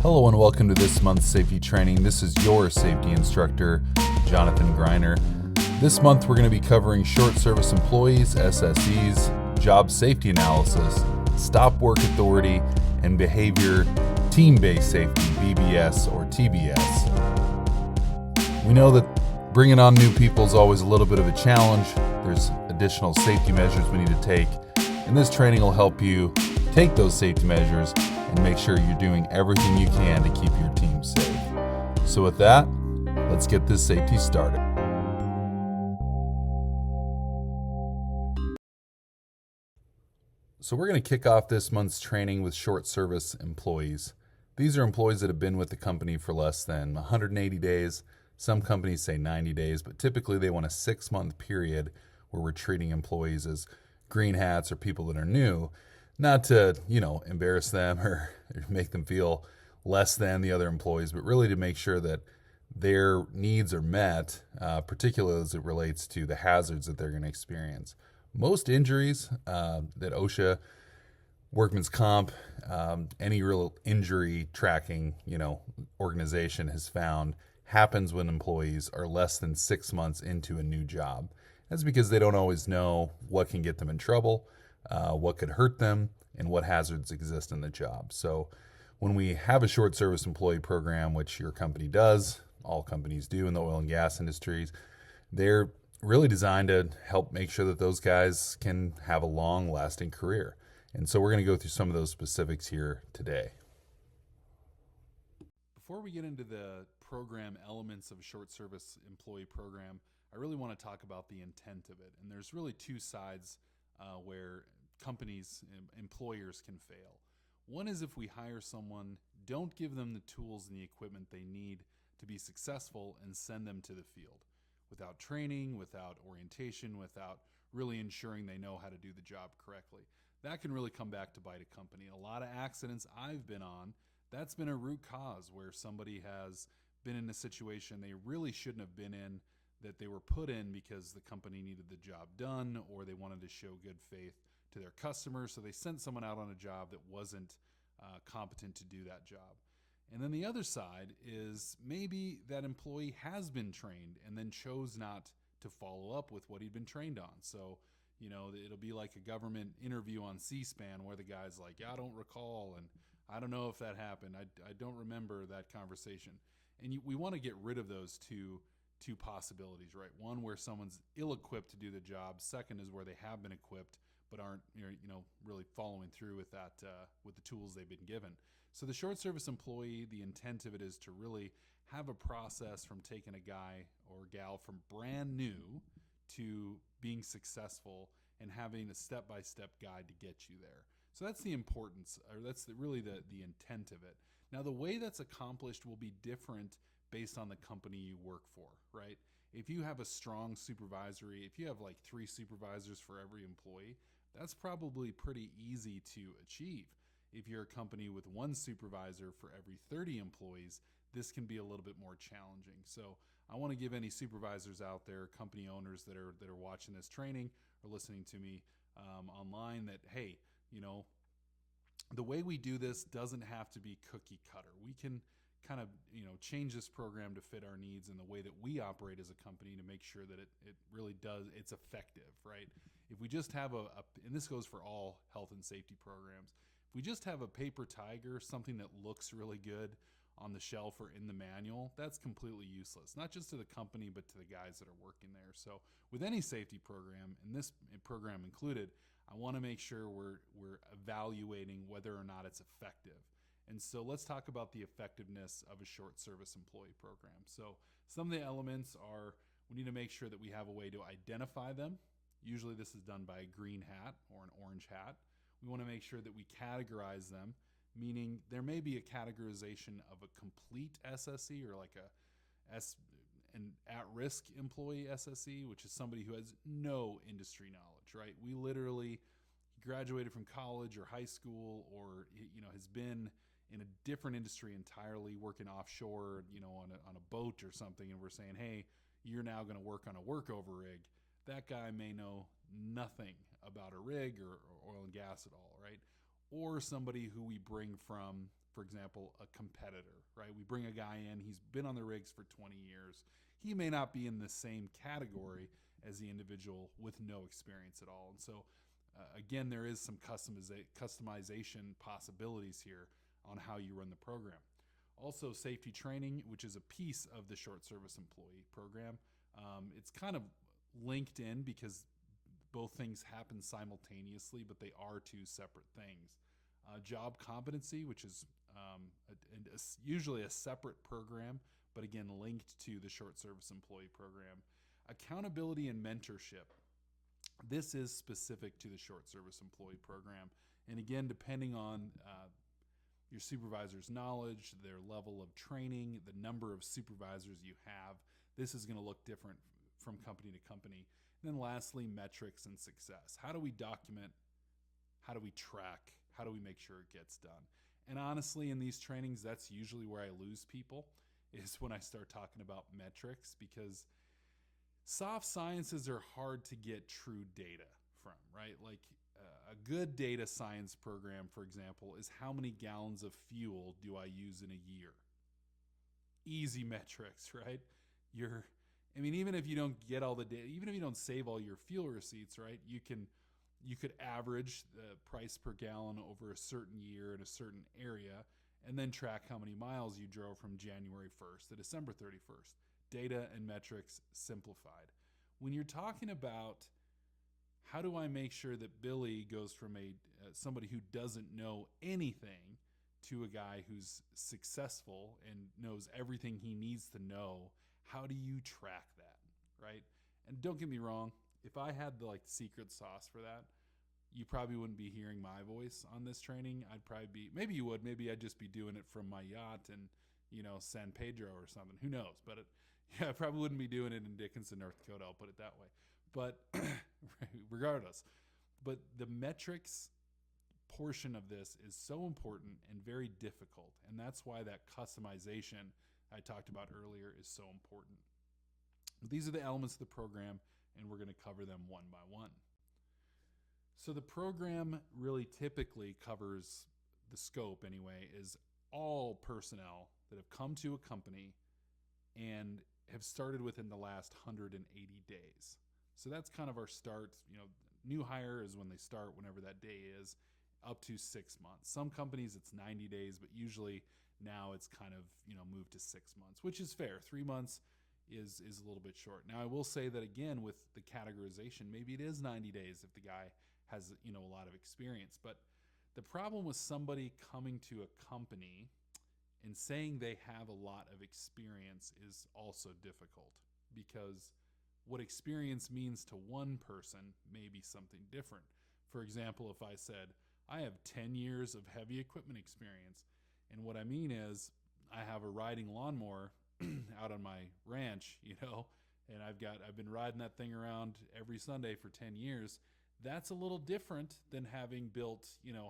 Hello and welcome to this month's safety training. This is your safety instructor, Jonathan Greiner. This month we're going to be covering short service employees, SSEs, job safety analysis, stop work authority, and behavior team-based safety, BBS or TBS. We know that bringing on new people is always a little bit of a challenge. There's additional safety measures we need to take, and this training will help you take those safety measures and make sure you're doing everything you can to keep your team safe. So with that, let's get this safety started. So we're going to kick off this month's training with short service employees. These are employees that have been with the company for less than 180 days. Some companies say 90 days, but typically they want a 6-month period where we're treating employees as green hats or people that are new. Not to, embarrass them or make them feel less than the other employees, but really to make sure that their needs are met, particularly as it relates to the hazards that they're going to experience. Most injuries that OSHA, Workman's Comp, any real injury tracking, organization has found happens when employees are less than 6 months into a new job. That's because they don't always know what can get them in trouble, what could hurt them, and what hazards exist in the job. So when we have a short service employee program, which your company does, all companies do in the oil and gas industries, they're really designed to help make sure that those guys can have a long lasting career. And so we're going to go through some of those specifics here today. Before we get into the program elements of a short service employee program, I really want to talk about the intent of it. And there's really two sides where companies, employers can fail. One is if we hire someone, don't give them the tools and the equipment they need to be successful and send them to the field without training, without orientation, without really ensuring they know how to do the job correctly. That can really come back to bite a company. A lot of accidents I've been on, that's been a root cause where somebody has been in a situation they really shouldn't have been in, that they were put in because the company needed the job done or they wanted to show good faith to their customers, so they sent someone out on a job that wasn't competent to do that job. And then the other side is maybe that employee has been trained and then chose not to follow up with what he'd been trained on. So, it'll be like a government interview on C-SPAN where the guy's like, I don't recall, and I don't know if that happened. I don't remember that conversation. And we want to get rid of those two possibilities, right? One where someone's ill-equipped to do the job. Second is where they have been equipped but aren't really following through with that with the tools they've been given. So the short service employee, the intent of it is to really have a process from taking a guy or gal from brand new to being successful and having a step-by-step guide to get you there. So that's the importance, or that's really the intent of it. Now the way that's accomplished will be different based on the company you work for, right? If you have a strong supervisory, if you have like 3 supervisors for every employee, that's probably pretty easy to achieve. If you're a company with 1 supervisor for every 30 employees, this can be a little bit more challenging. So I want to give any supervisors out there, company owners that are watching this training or listening to me online, that hey, the way we do this doesn't have to be cookie cutter. We can kind of change this program to fit our needs and the way that we operate as a company to make sure that it really does, it's effective, right? If we just have and this goes for all health and safety programs, if we just have a paper tiger, something that looks really good on the shelf or in the manual, that's completely useless, not just to the company but to the guys that are working there. So with any safety program, and this program included, I want to make sure we're evaluating whether or not it's effective. And so let's talk about the effectiveness of a short service employee program. So some of the elements are, we need to make sure that we have a way to identify them. Usually this is done by a green hat or an orange hat. We want to make sure that we categorize them, meaning there may be a categorization of a complete SSE or like an at-risk employee SSE, which is somebody who has no industry knowledge, right? We literally graduated from college or high school or has been in a different industry entirely, working offshore, on a boat or something, and we're saying, hey, you're now going to work on a workover rig. That guy may know nothing about a rig or oil and gas at all, right? Or somebody who we bring from for example, a competitor, right? We bring a guy in, he's been on the rigs for 20 years. He may not be in the same category as the individual with no experience at all. And so, again, there is some customization possibilities here on how you run the program. Also, safety training, which is a piece of the short service employee program. It's kind of linked in because both things happen simultaneously, but they are two separate things. Job competency, which is usually a separate program, but again linked to the short service employee program. Accountability and mentorship. This is specific to the short service employee program. And again, depending on your supervisor's knowledge, their level of training, the number of supervisors you have, this is going to look different from company to company. And then lastly, metrics and success. How do we document? How do we track? How do we make sure it gets done? And honestly, in these trainings, that's usually where I lose people, is when I start talking about metrics, because soft sciences are hard to get true data from, right? Like a good data science program, for example, is how many gallons of fuel do I use in a year? Easy metrics, right? Even if you don't get all the data, even if you don't save all your fuel receipts, right? You could average the price per gallon over a certain year in a certain area and then track how many miles you drove from January 1st to December 31st. Data and metrics simplified. When you're talking about how do I make sure that Billy goes from somebody who doesn't know anything to a guy who's successful and knows everything he needs to know, how do you track that, right? And don't get me wrong, if I had the secret sauce for that, you probably wouldn't be hearing my voice on this training. Maybe you would, maybe I'd just be doing it from my yacht in, San Pedro or something. Who knows? But I probably wouldn't be doing it in Dickinson, North Dakota. I'll put it that way. But regardless, but the metrics portion of this is so important and very difficult. And that's why that customization I talked about earlier is so important. These are the elements of the program, and we're going to cover them one by one. So the program really typically covers, the scope anyway, is all personnel that have come to a company and have started within the last 180 days. So that's kind of our start. New hire is when they start, whenever that day is, up to 6 months. Some companies it's 90 days, but usually now it's kind of, moved to 6 months, which is fair. 3 months is a little bit short. Now I will say that again, with the categorization, maybe it is 90 days if the guy has, a lot of experience. But the problem with somebody coming to a company and saying they have a lot of experience is also difficult, because what experience means to one person may be something different. For example, if I said, I have 10 years of heavy equipment experience, and what I mean is I have a riding lawnmower out on my ranch, and I've been riding that thing around every Sunday for 10 years. That's a little different than having built,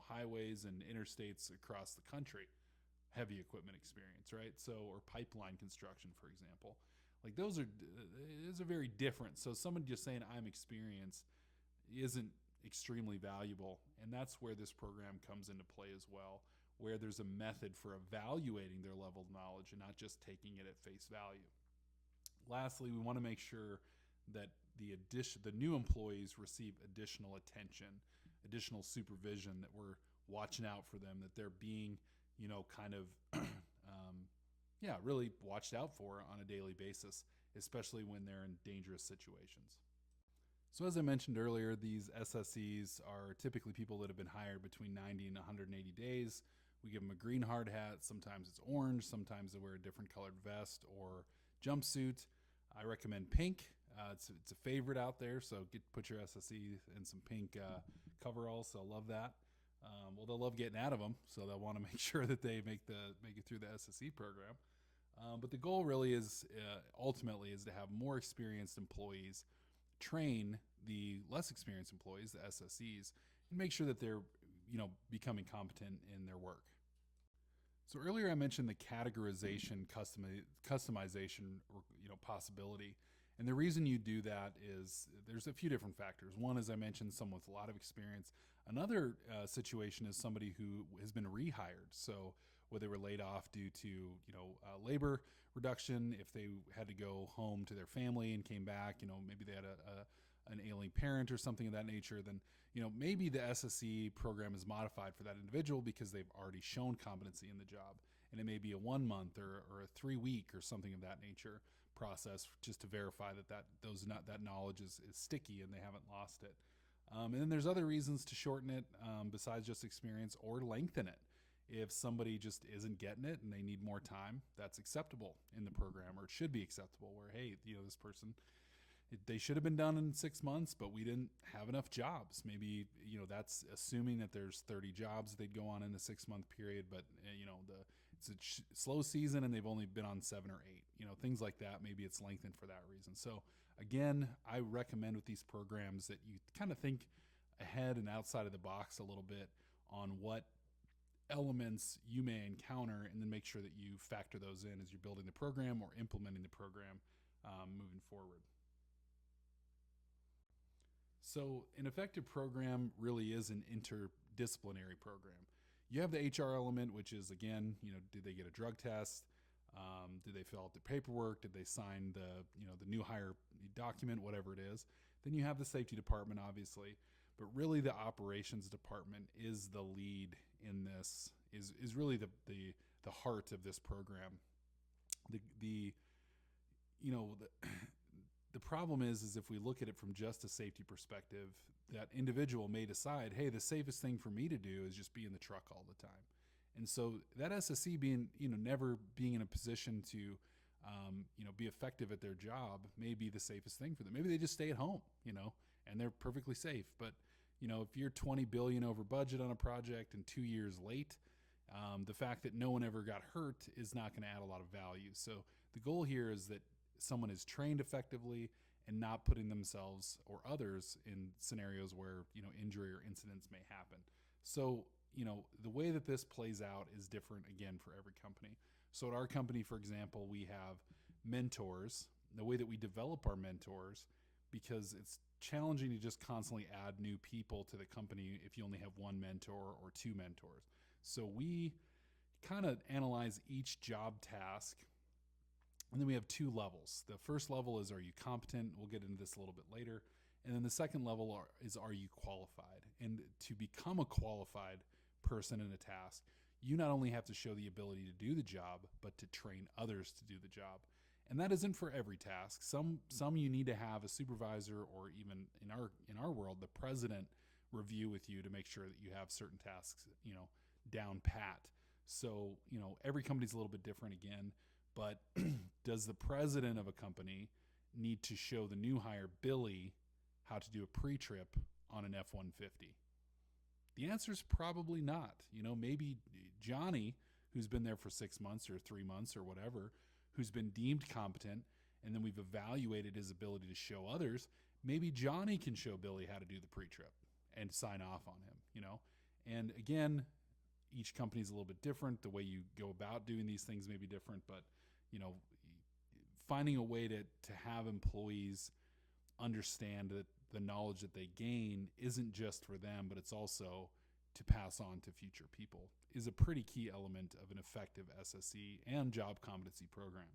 highways and interstates across the country. Heavy equipment experience, right? So, or pipeline construction, for example. Those are very different. So someone just saying I'm experienced isn't extremely valuable. And that's where this program comes into play as well, where there's a method for evaluating their level of knowledge and not just taking it at face value. Lastly, we want to make sure that the new employees receive additional attention, additional supervision, that we're watching out for them, that they're being, kind of, really watched out for on a daily basis, especially when they're in dangerous situations. So as I mentioned earlier, these SSEs are typically people that have been hired between 90 and 180 days. We give them a green hard hat. Sometimes it's orange. Sometimes they wear a different colored vest or jumpsuit. I recommend pink. It's a favorite out there, so put your SSE in some pink coveralls. They'll love that. They'll love getting out of them, so they'll want to make sure that they make it through the SSE program. But the goal really is ultimately is to have more experienced employees train the less experienced employees, the SSEs, and make sure that they're becoming competent in their work. So earlier I mentioned the categorization, customization, possibility. And the reason you do that is there's a few different factors. One, as I mentioned, someone with a lot of experience. Another situation is somebody who has been rehired. So whether they were laid off due to labor reduction, if they had to go home to their family and came back, maybe they had an ailing parent or something of that nature, then maybe the SSE program is modified for that individual because they've already shown competency in the job, and it may be a 1 month or a 3 week or something of that nature process just to verify that knowledge is sticky and they haven't lost it. And then there's other reasons to shorten it besides just experience, or lengthen it. If somebody just isn't getting it and they need more time, that's acceptable in the program, or it should be acceptable, where, hey, this person, they should have been done in 6 months, but we didn't have enough jobs. Maybe, that's assuming that there's 30 jobs they'd go on in a 6-month period, but, it's a slow season and they've only been on 7 or 8, things like that. Maybe it's lengthened for that reason. So again, I recommend with these programs that you kind of think ahead and outside of the box a little bit on what elements you may encounter, and then make sure that you factor those in as you're building the program or implementing the program moving forward. So an effective program really is an interdisciplinary program. You have the HR element, which is, again, did they get a drug test? Did they fill out the paperwork? Did they sign the new hire document, whatever it is? Then you have the safety department, obviously, but really the operations department is the lead in this, is really the heart of this program. The problem is if we look at it from just a safety perspective, that individual may decide, hey, the safest thing for me to do is just be in the truck all the time. And so that SSE being, never being in a position to, be effective at their job may be the safest thing for them. Maybe they just stay at home, and they're perfectly safe. But, if you're $20 billion over budget on a project and 2 years late, the fact that no one ever got hurt is not going to add a lot of value. So the goal here is that someone is trained effectively and not putting themselves or others in scenarios where, injury or incidents may happen. So, the way that this plays out is different, again, for every company. So at our company, for example, we have mentors. The way that we develop our mentors, because it's challenging to just constantly add new people to the company if you only have one mentor or two mentors. So we kind of analyze each job task, and then we have 2 levels. The first level is, are you competent? We'll get into this a little bit later. And then the second level is, are you qualified? And to become a qualified person in a task, you not only have to show the ability to do the job, but to train others to do the job. And that isn't for every task. Some you need to have a supervisor, or even in our world, the president review with you to make sure that you have certain tasks, down pat. So, every company's a little bit different again, but does the president of a company need to show the new hire, Billy, how to do a pre-trip on an F-150? The answer is probably not. Maybe Johnny, who's been there for 6 months or 3 months or whatever, who's been deemed competent, and then we've evaluated his ability to show others, maybe Johnny can show Billy how to do the pre-trip and sign off on him, And again, each company is a little bit different. The way you go about doing these things may be different, but, finding a way to have employees understand that the knowledge that they gain isn't just for them, but it's also to pass on to future people, is a pretty key element of an effective SSE and job competency program.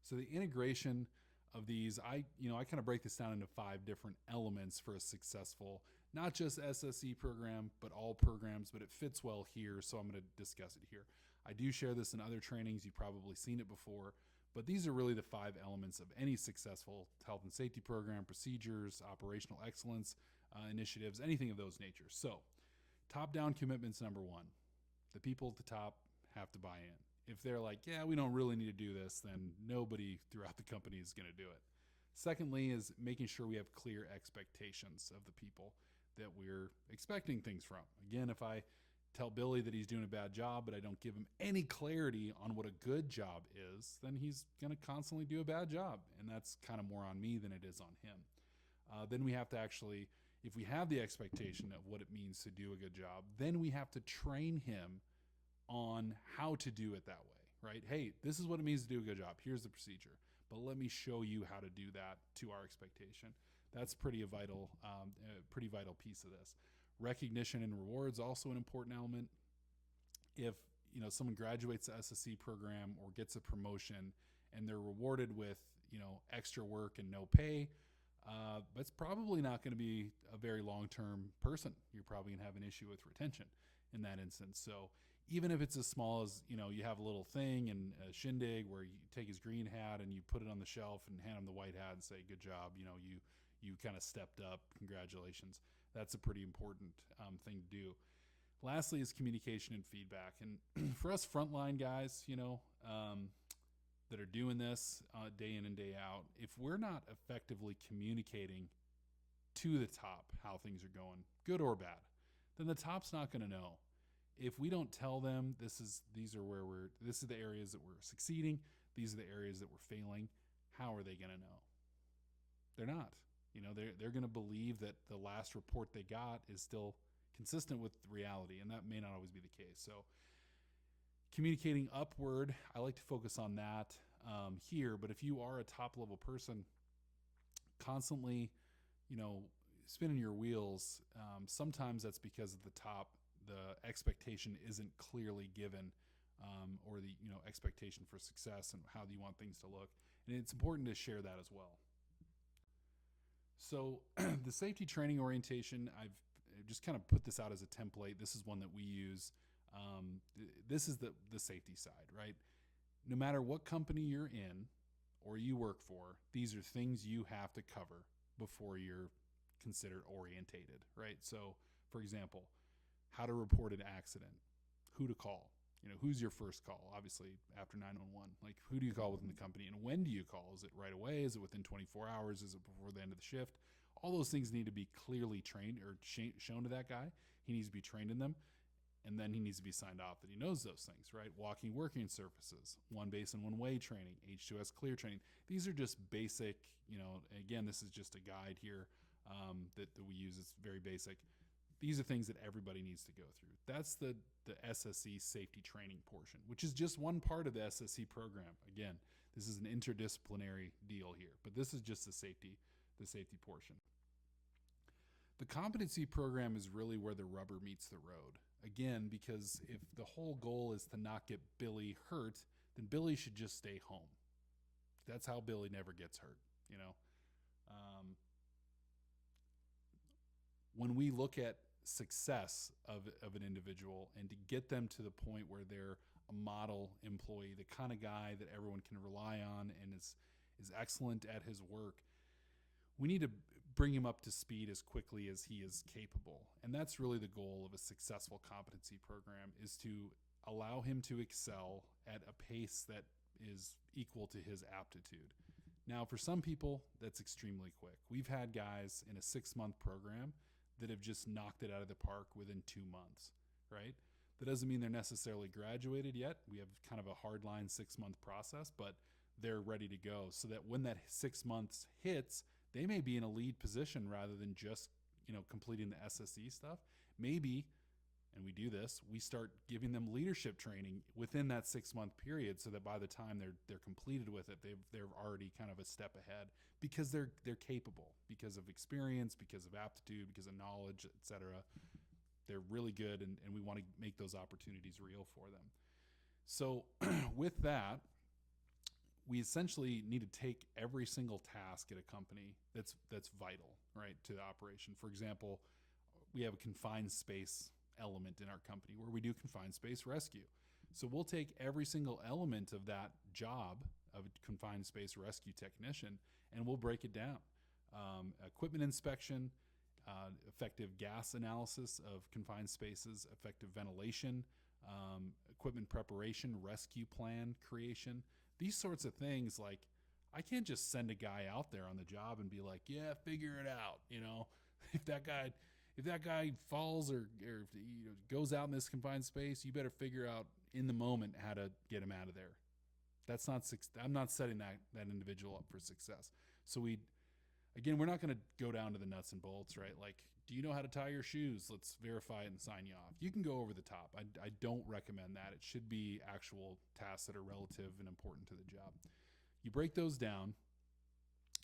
So the integration of these, I kind of break this down into 5 different elements for a successful, not just SSE program, but all programs, but it fits well here, so I'm going to discuss it here. I do share this in other trainings. You've probably seen it before, but these are really the 5 elements of any successful health and safety program: procedures, operational excellence initiatives, anything of those natures. So top-down commitments, number 1. The people at the top have to buy in. If they're like, yeah, we don't really need to do this, then nobody throughout the company is going to do it. Secondly is making sure we have clear expectations of the people that we're expecting things from. Again, if I tell Billy that he's doing a bad job, but I don't give him any clarity on what a good job is, then he's going to constantly do a bad job. And that's kind of more on me than it is on him. Then we have to actually, if we have the expectation of what it means to do a good job, then we have to train him on how to do it that way, right? Hey, this is what it means to do a good job. Here's the procedure, but let me show you how to do that to our expectation. That's pretty vital piece of this. Recognition and rewards, also an important element. if someone graduates the SSC program or gets a promotion and they're rewarded with extra work and no pay, that's probably not going to be a very long-term person. You're probably going to have an issue with retention in that instance. So even if it's as small as you have a little thing and a shindig where you take his green hat and you put it on the shelf and hand him the white hat and say, good job, you kind of stepped up, congratulations. That's a pretty important thing to do. Lastly is communication and feedback. And for us frontline guys, that are doing this day in and day out, if we're not effectively communicating to the top how things are going, good or bad, then the top's not going to know. If we don't tell them this is the areas that we're succeeding, these are the areas that we're failing, how are they going to know? They're not. They're going to believe that the last report they got is still consistent with reality, and that may not always be the case. So communicating upward, I like to focus on that here, but if you are a top level person, constantly, spinning your wheels, sometimes that's because at the top, the expectation isn't clearly given, or the expectation for success and how do you want things to look. And it's important to share that as well. So the safety training orientation, I've just kind of put this out as a template. This is one that we use. This is the safety side, right? No matter what company you're in or you work for, these are things you have to cover before you're considered orientated, right? So for example, how to report an accident, who to call, who's your first call, obviously after 911, like who do you call within the company and when do you call? Is it right away? Is it within 24 hours? Is it before the end of the shift? All those things need to be clearly trained or shown to that guy. He needs to be trained in them. And then he needs to be signed off that he knows those things, right? Walking, working surfaces, one base and one way training, H2S clear training. These are just basic, again, this is just a guide here that we use. It's very basic. These are things that everybody needs to go through. That's the SSC safety training portion, which is just one part of the SSC program. Again, this is an interdisciplinary deal here, but this is just the safety portion. The competency program is really where the rubber meets the road. Again, because if the whole goal is to not get Billy hurt, then Billy should just stay home. That's how Billy never gets hurt, When we look at success of an individual and to get them to the point where they're a model employee, the kind of guy that everyone can rely on and is excellent at his work, we need to bring him up to speed as quickly as he is capable. And that's really the goal of a successful competency program, is to allow him to excel at a pace that is equal to his aptitude. Now, for some people, that's extremely quick. We've had guys in a 6-month program that have just knocked it out of the park within 2 months, right? That doesn't mean they're necessarily graduated yet. We have kind of a hardline 6-month process, but they're ready to go so that when that 6 months hits, they may be in a lead position rather than just, completing the SSE stuff. Maybe, and we do this, we start giving them leadership training within that 6-month period so that by the time they're completed with it, they're already kind of a step ahead because they're capable, because of experience, because of aptitude, because of knowledge, etc. They're really good, and we want to make those opportunities real for them. So with that, we essentially need to take every single task at a company that's vital, right, to the operation. For example, we have a confined space element in our company where we do confined space rescue. So we'll take every single element of that job of a confined space rescue technician and we'll break it down. Equipment inspection, effective gas analysis of confined spaces, effective ventilation, equipment preparation, rescue plan creation. These sorts of things, like, I can't just send a guy out there on the job and be like, yeah, figure it out. If that guy falls or goes out in this confined space, you better figure out in the moment how to get him out of there. I'm not setting that individual up for success. So we're not going to go down to the nuts and bolts, right? Like, do you know how to tie your shoes? Let's verify it and sign you off. You can go over the top. I don't recommend that. It should be actual tasks that are relative and important to the job. You break those down,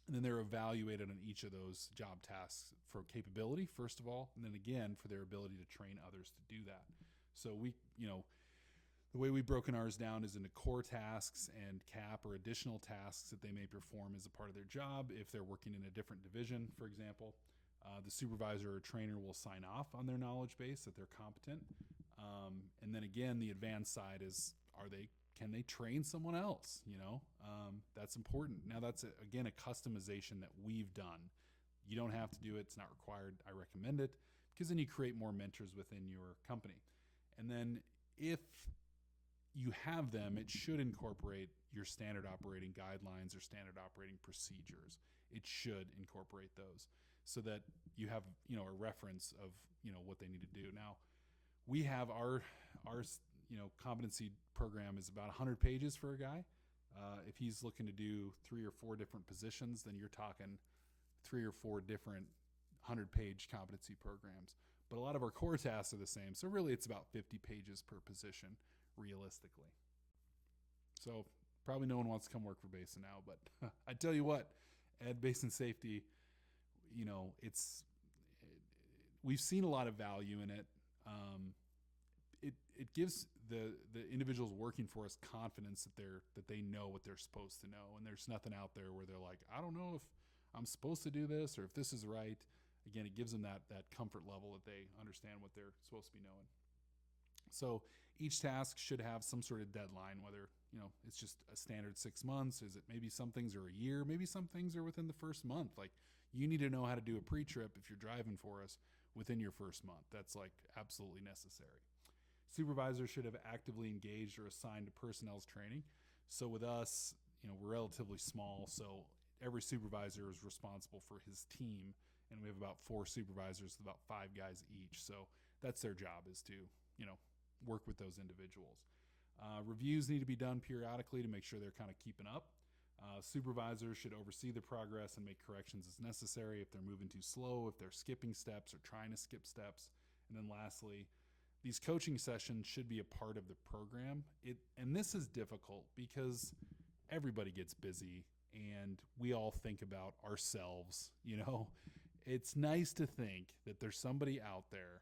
and then they're evaluated on each of those job tasks for capability, first of all, and then again for their ability to train others to do that. So The way we've broken ours down is into core tasks and CAP or additional tasks that they may perform as a part of their job if they're working in a different division, for example. The supervisor or trainer will sign off on their knowledge base that they're competent. And then again, the advanced side is, can they train someone else? That's important. Now that's again a customization that we've done. You don't have to do it. It's not required. I recommend it because then you create more mentors within your company. And then if you have them, it should incorporate your standard operating guidelines or standard operating procedures. It should incorporate those so that you have, a reference of, what they need to do. Now, we have our competency program is about 100 pages for a guy. If he's looking to do 3 or 4 different positions, then you're talking 3 or 4 different 100-page competency programs. But a lot of our core tasks are the same. So really it's about 50 pages per position realistically. So probably no one wants to come work for Basin now, but I tell you what, at Basin Safety, we've seen a lot of value in it. It gives the individuals working for us confidence that they know what they're supposed to know, and there's nothing out there where they're like, I don't know if I'm supposed to do this or if this is right. Again, it gives them that comfort level that they understand what they're supposed to be knowing. So each task should have some sort of deadline, whether it's just a standard 6 months. Is it maybe some things are a year? Maybe some things are within the first month. Like you need to know how to do a pre-trip if you're driving for us within your first month. That's like absolutely necessary. Supervisors should have actively engaged or assigned to personnel's training. So with us, we're relatively small, so every supervisor is responsible for his team, and we have about 4 supervisors, about 5 guys each. So that's their job, is to work with those individuals. Reviews need to be done periodically to make sure they're kind of keeping up. Supervisors should oversee the progress and make corrections as necessary if they're moving too slow, if they're skipping steps or trying to skip steps. And then lastly, these coaching sessions should be a part of the program. And this is difficult because everybody gets busy and we all think about ourselves. It's nice to think that there's somebody out there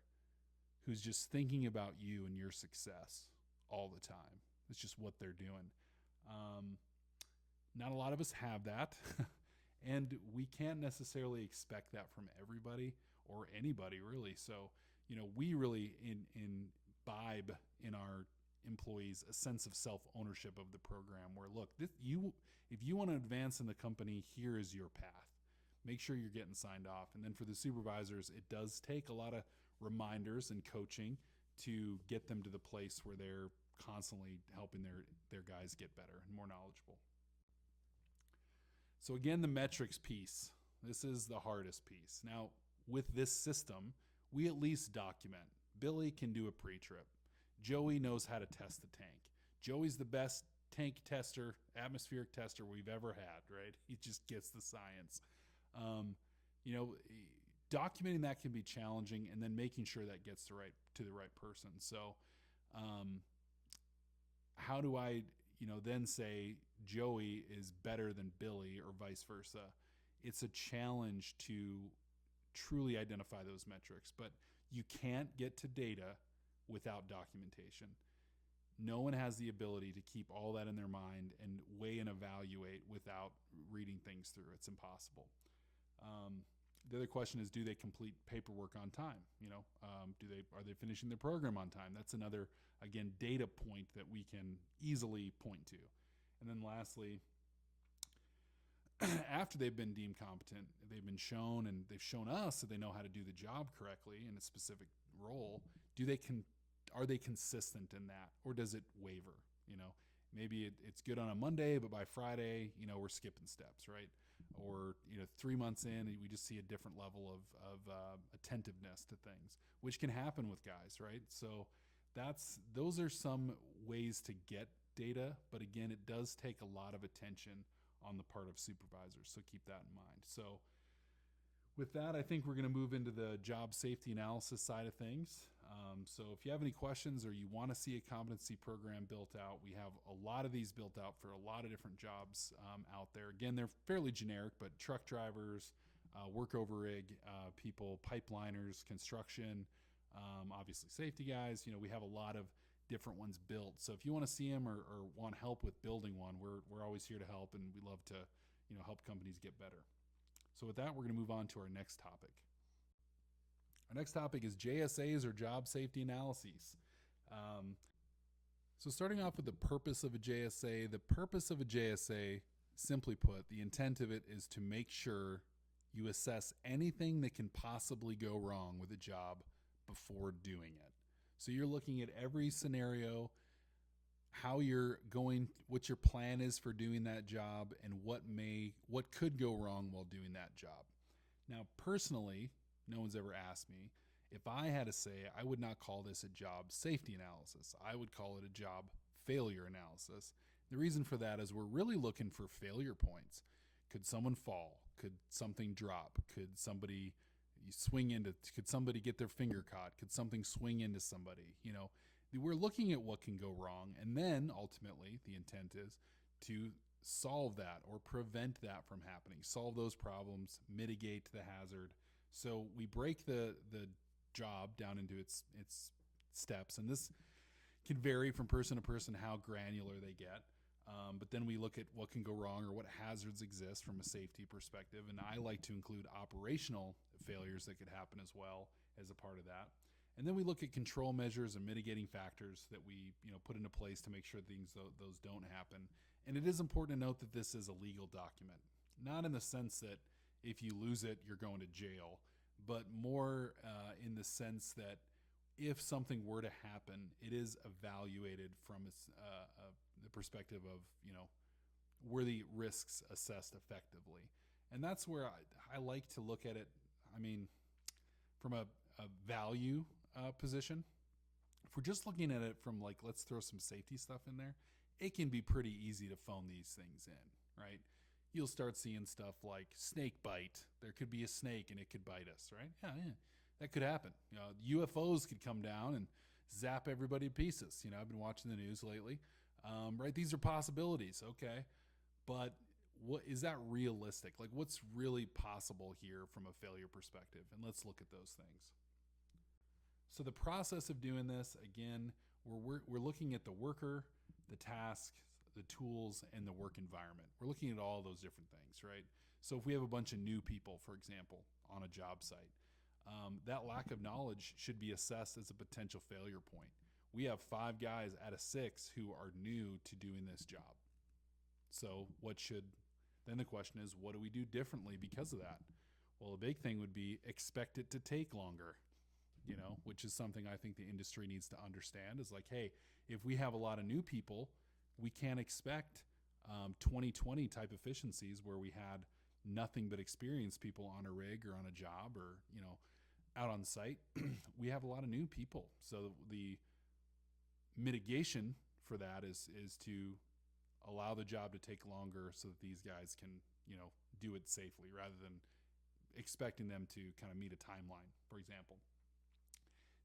who's just thinking about you and your success all the time. It's just what they're doing. Not a lot of us have that, and we can't necessarily expect that from everybody or anybody really. So, we really imbibe in our employees a sense of self-ownership of the program where, look, if you want to advance in the company, here is your path. Make sure you're getting signed off. And then for the supervisors, it does take a lot of reminders and coaching to get them to the place where they're constantly helping their guys get better and more knowledgeable. So again, the metrics piece, this is the hardest piece. Now, with this system, we at least document. Billy can do a pre-trip. Joey knows how to test the tank. Joey's the best tank tester, atmospheric tester we've ever had, right? He just gets the science. Documenting that can be challenging, and then making sure that gets to the right person. So, how do I, then say Joey is better than Billy or vice versa? It's a challenge to truly identify those metrics, but you can't get to data without documentation. No one has the ability to keep all that in their mind and weigh and evaluate without reading things through. It's impossible. The other question is, do they complete paperwork on time? Are they finishing their program on time? That's another, again, data point that we can easily point to. And then lastly, after they've been deemed competent, they've been shown and they've shown us that they know how to do the job correctly in a specific role. Are they consistent in that, or does it waver? Maybe it's good on a Monday, but by Friday, we're skipping steps, right? Or 3 months in, we just see a different level of attentiveness to things, which can happen with guys, right? So those are some ways to get data, but again, it does take a lot of attention on the part of supervisors, so keep that in mind. So with that, I think we're going to move into the job safety analysis side of things. So if you have any questions or you want to see a competency program built out, we have a lot of these built out for a lot of different jobs out there. Again, they're fairly generic, but truck drivers, work over rig people, pipeliners, construction, obviously safety guys. We have a lot of different ones built. So if you want to see them or want help with building one, we're always here to help, and we love to help companies get better. So with that, we're going to move on to our next topic. Our next topic is JSAs, or job safety analyses. So starting off with the purpose of a JSA, the purpose of a JSA, simply put, the intent of it is to make sure you assess anything that can possibly go wrong with a job before doing it. So you're looking at every scenario, how you're going, what your plan is for doing that job, and what could go wrong while doing that job. Now, personally, no one's ever asked me. If I had to say, I would not call this a job safety analysis. I would call it a job failure analysis. The reason for that is we're really looking for failure points. Could someone fall? Could something drop? Could somebody could somebody get their finger caught? Could something swing into somebody? We're looking at what can go wrong, and then ultimately the intent is to solve that or prevent that from happening, solve those problems, mitigate the hazard. So we break the job down into its steps, and this can vary from person to person how granular they get. But then we look at what can go wrong or what hazards exist from a safety perspective, and I like to include operational failures that could happen as well as a part of that. And then we look at control measures and mitigating factors that we put into place to make sure those don't happen. And it is important to note that this is a legal document, not in the sense that if you lose it, you're going to jail, but more in the sense that if something were to happen, it is evaluated from the perspective of, were the risks assessed effectively. And that's where I like to look at it, from a value position. If we're just looking at it from let's throw some safety stuff in there, it can be pretty easy to phone these things in, right? You'll start seeing stuff like snake bite. There could be a snake and it could bite us, right? Yeah, that could happen. UFOs could come down and zap everybody to pieces. I've been watching the news lately, right? These are possibilities, okay? But what is that realistic? What's really possible here from a failure perspective? And let's look at those things. So the process of doing this, again, we're looking at the worker, the task, the tools, and the work environment. We're looking at all those different things, right? So if we have a bunch of new people, for example, on a job site, that lack of knowledge should be assessed as a potential failure point. We have 5 guys out of 6 who are new to doing this job. So then the question is, what do we do differently because of that? Well, a big thing would be expect it to take longer, which is something I think the industry needs to understand is hey, if we have a lot of new people, we can't expect 2020 type efficiencies where we had nothing but experienced people on a rig or on a job or, out on site. We have a lot of new people. So the mitigation for that is to allow the job to take longer so that these guys can, do it safely rather than expecting them to kind of meet a timeline, for example.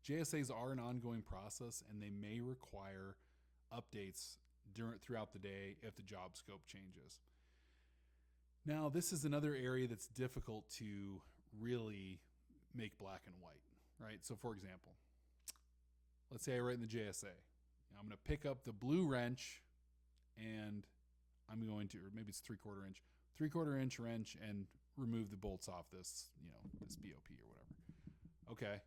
JSAs are an ongoing process, and they may require updates throughout the day if the job scope changes. Now, this is another area that's difficult to really make black and white, right? So for example, let's say I write in the JSA, I'm going to pick up the blue wrench and I'm going to, or maybe it's 3/4 inch wrench and remove the bolts off this, this BOP or whatever. Okay.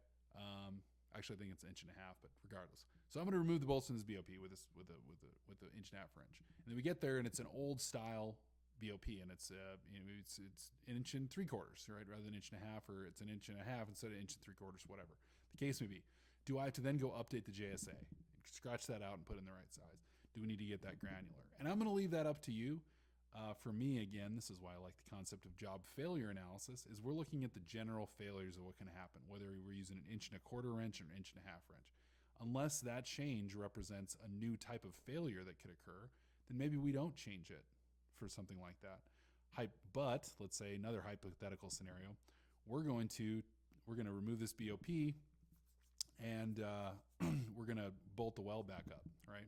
Actually, I think it's 1.5 inches, but regardless. So I'm going to remove the bolts from this BOP with the 1.5 inch wrench. And then we get there and it's an old style BOP and it's 1 inch and 3/4, right? Rather than 1.5 inches, or it's 1.5 inches instead of 1 3/4, whatever the case may be. Do I have to then go update the JSA, scratch that out and put in the right size? Do we need to get that granular? And I'm going to leave that up to you. For me, again, this is why I like the concept of job failure analysis, is we're looking at the general failures of what can happen, whether we're using 1 1/4 wrench or 1.5 inch wrench. Unless that change represents a new type of failure that could occur, then maybe we don't change it for something like that. But let's say another hypothetical scenario, we're going to remove this BOP and we're going to bolt the well back up, right?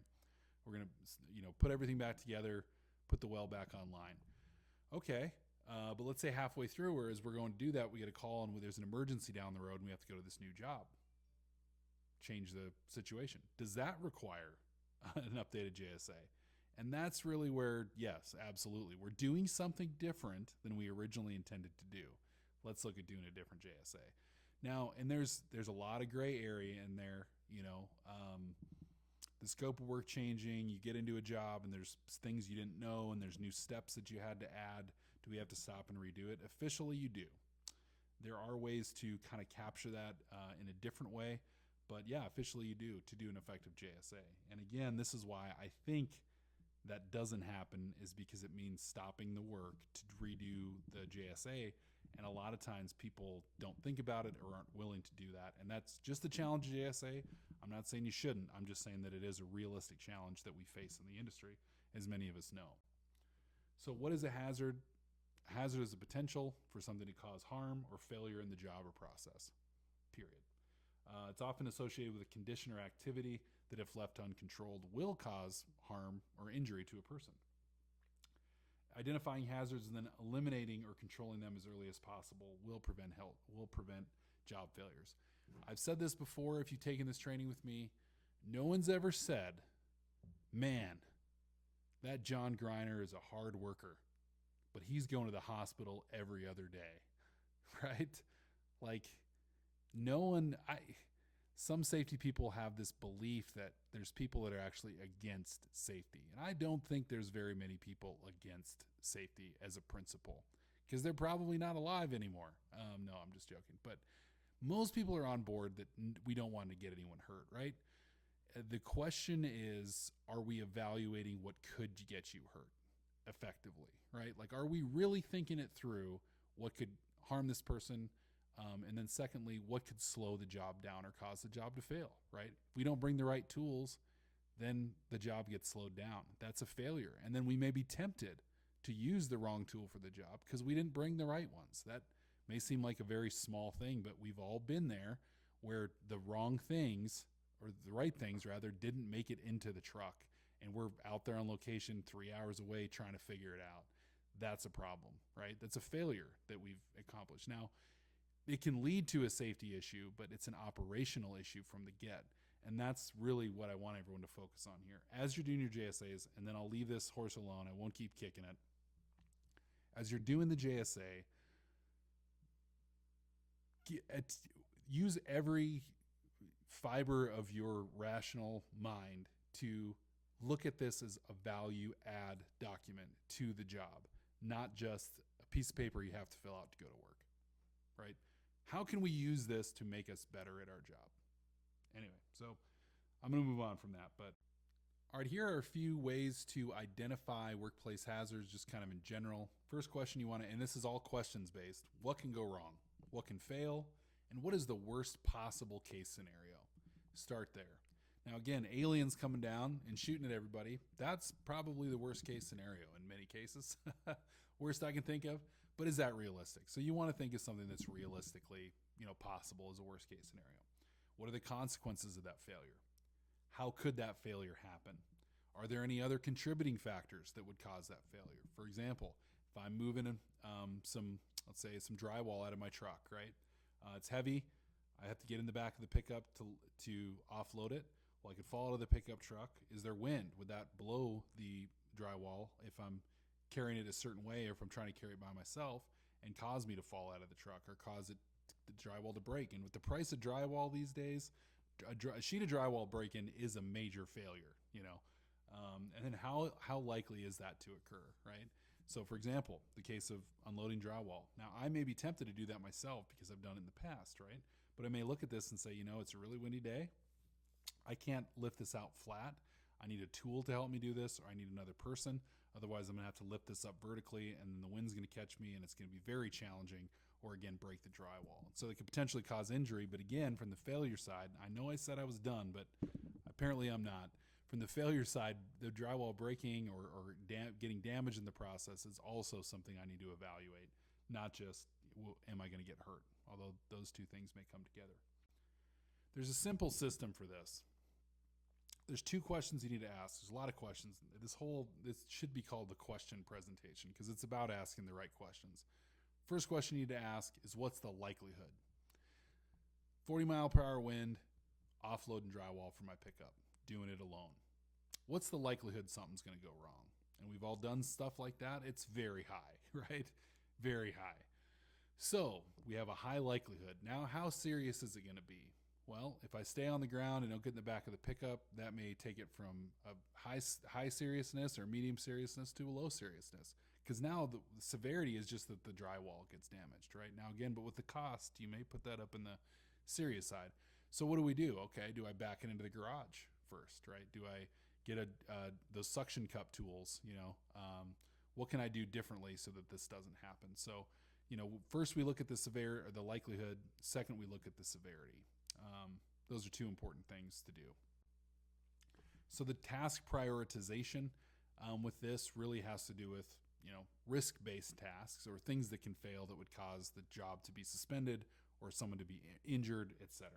We're going to put everything back together, put the well back online. Okay, but let's say halfway through, or as we're going to do that, we get a call and there's an emergency down the road and we have to go to this new job. change the situation. Does that require an updated JSA? And that's really where, yes, absolutely. We're doing something different than we originally intended to do. Let's look at doing a different JSA. Now, and there's a lot of gray area in there, the scope of work changing, you get into a job and there's things you didn't know and there's new steps that you had to add. Do we have to stop and redo it? Officially, you do. There are ways to kind of capture that in a different way, but yeah, officially you do to do an effective JSA. And again, this is why I think that doesn't happen, is because it means stopping the work to redo the JSA. And a lot of times people don't think about it or aren't willing to do that. And that's just the challenge of JSA. I'm not saying you shouldn't. I'm just saying that it is a realistic challenge that we face in the industry, as many of us know. So what is a hazard? A hazard is a potential for something to cause harm or failure in the job or process, period. It's often associated with a condition or activity that, if left uncontrolled, will cause harm or injury to a person. Identifying hazards and then eliminating or controlling them as early as possible will prevent job failures. I've said this before, if you've taken this training with me, no one's ever said, man, that John Greiner is a hard worker, but he's going to the hospital every other day, right? Like, some safety people have this belief that there's people that are actually against safety. And I don't think there's very many people against safety as a principle, because they're probably not alive anymore. No, I'm just joking. But most people are on board that we don't want to get anyone hurt, right? The question is, are we evaluating what could get you hurt effectively, right? Like, are we really thinking it through, what could harm this person? And then secondly, what could slow the job down or cause the job to fail, right? If we don't bring the right tools, then the job gets slowed down. That's a failure. And then we may be tempted to use the wrong tool for the job because we didn't bring the right ones. That may seem like a very small thing, but we've all been there where the wrong things, or the right things rather, didn't make it into the truck. And we're out there on location 3 hours away trying to figure it out. That's a problem, right? That's a failure that we've accomplished. Now, it can lead to a safety issue, but it's an operational issue from the get. And that's really what I want everyone to focus on here. As you're doing your JSAs, and then I'll leave this horse alone, I won't keep kicking it. As you're doing the JSA, use every fiber of your rational mind to look at this as a value add document to the job, not just a piece of paper you have to fill out to go to work, right? How can we use this to make us better at our job? Anyway, so I'm going to move on from that. But all right, here are a few ways to identify workplace hazards, just kind of in general. First question you want to, and this is all questions based, what can go wrong? What can fail? And what is the worst possible case scenario? Start there. Now, again, aliens coming down and shooting at everybody, that's probably the worst case scenario in many cases. Worst I can think of. But is that realistic? So you want to think of something that's realistically, possible as a worst case scenario. What are the consequences of that failure? How could that failure happen? Are there any other contributing factors that would cause that failure? For example, if I'm moving some drywall out of my truck, right? It's heavy. I have to get in the back of the pickup to offload it. Well, I could fall out of the pickup truck. Is there wind? Would that blow the drywall if I'm carrying it a certain way, or if I'm trying to carry it by myself, and cause me to fall out of the truck or cause the drywall to break? And with the price of drywall these days, a sheet of drywall break-in is a major failure, and then how likely is that to occur, right? So for example, the case of unloading drywall. Now, I may be tempted to do that myself because I've done it in the past, right? But I may look at this and say, it's a really windy day. I can't lift this out flat. I need a tool to help me do this, or I need another person. Otherwise, I'm going to have to lift this up vertically, and then the wind's going to catch me, and it's going to be very challenging, or again, break the drywall. So it could potentially cause injury. But again, from the failure side, I know I said I was done, but apparently I'm not. From the failure side, the drywall breaking or getting damaged in the process is also something I need to evaluate, not just, am I going to get hurt? Although those two things may come together. There's a simple system for this. There's two questions you need to ask. There's a lot of questions. This should be called the question presentation because it's about asking the right questions. First question you need to ask is, what's the likelihood? 40 mile per hour wind, offloading drywall for my pickup, doing it alone. What's the likelihood something's going to go wrong? And we've all done stuff like that. It's very high, right? Very high. So we have a high likelihood. Now, how serious is it going to be? Well, if I stay on the ground and don't get in the back of the pickup, that may take it from a high seriousness or medium seriousness to a low seriousness. Because now the severity is just that the drywall gets damaged, right? Now, again, but with the cost, you may put that up in the serious side. So what do we do? Okay, do I back it into the garage first, right? Do I get those suction cup tools? What can I do differently so that this doesn't happen? So, first we look at the likelihood. Second, we look at the severity. Those are two important things to do. So the task prioritization with this really has to do with, risk-based tasks or things that can fail that would cause the job to be suspended or someone to be injured, etc.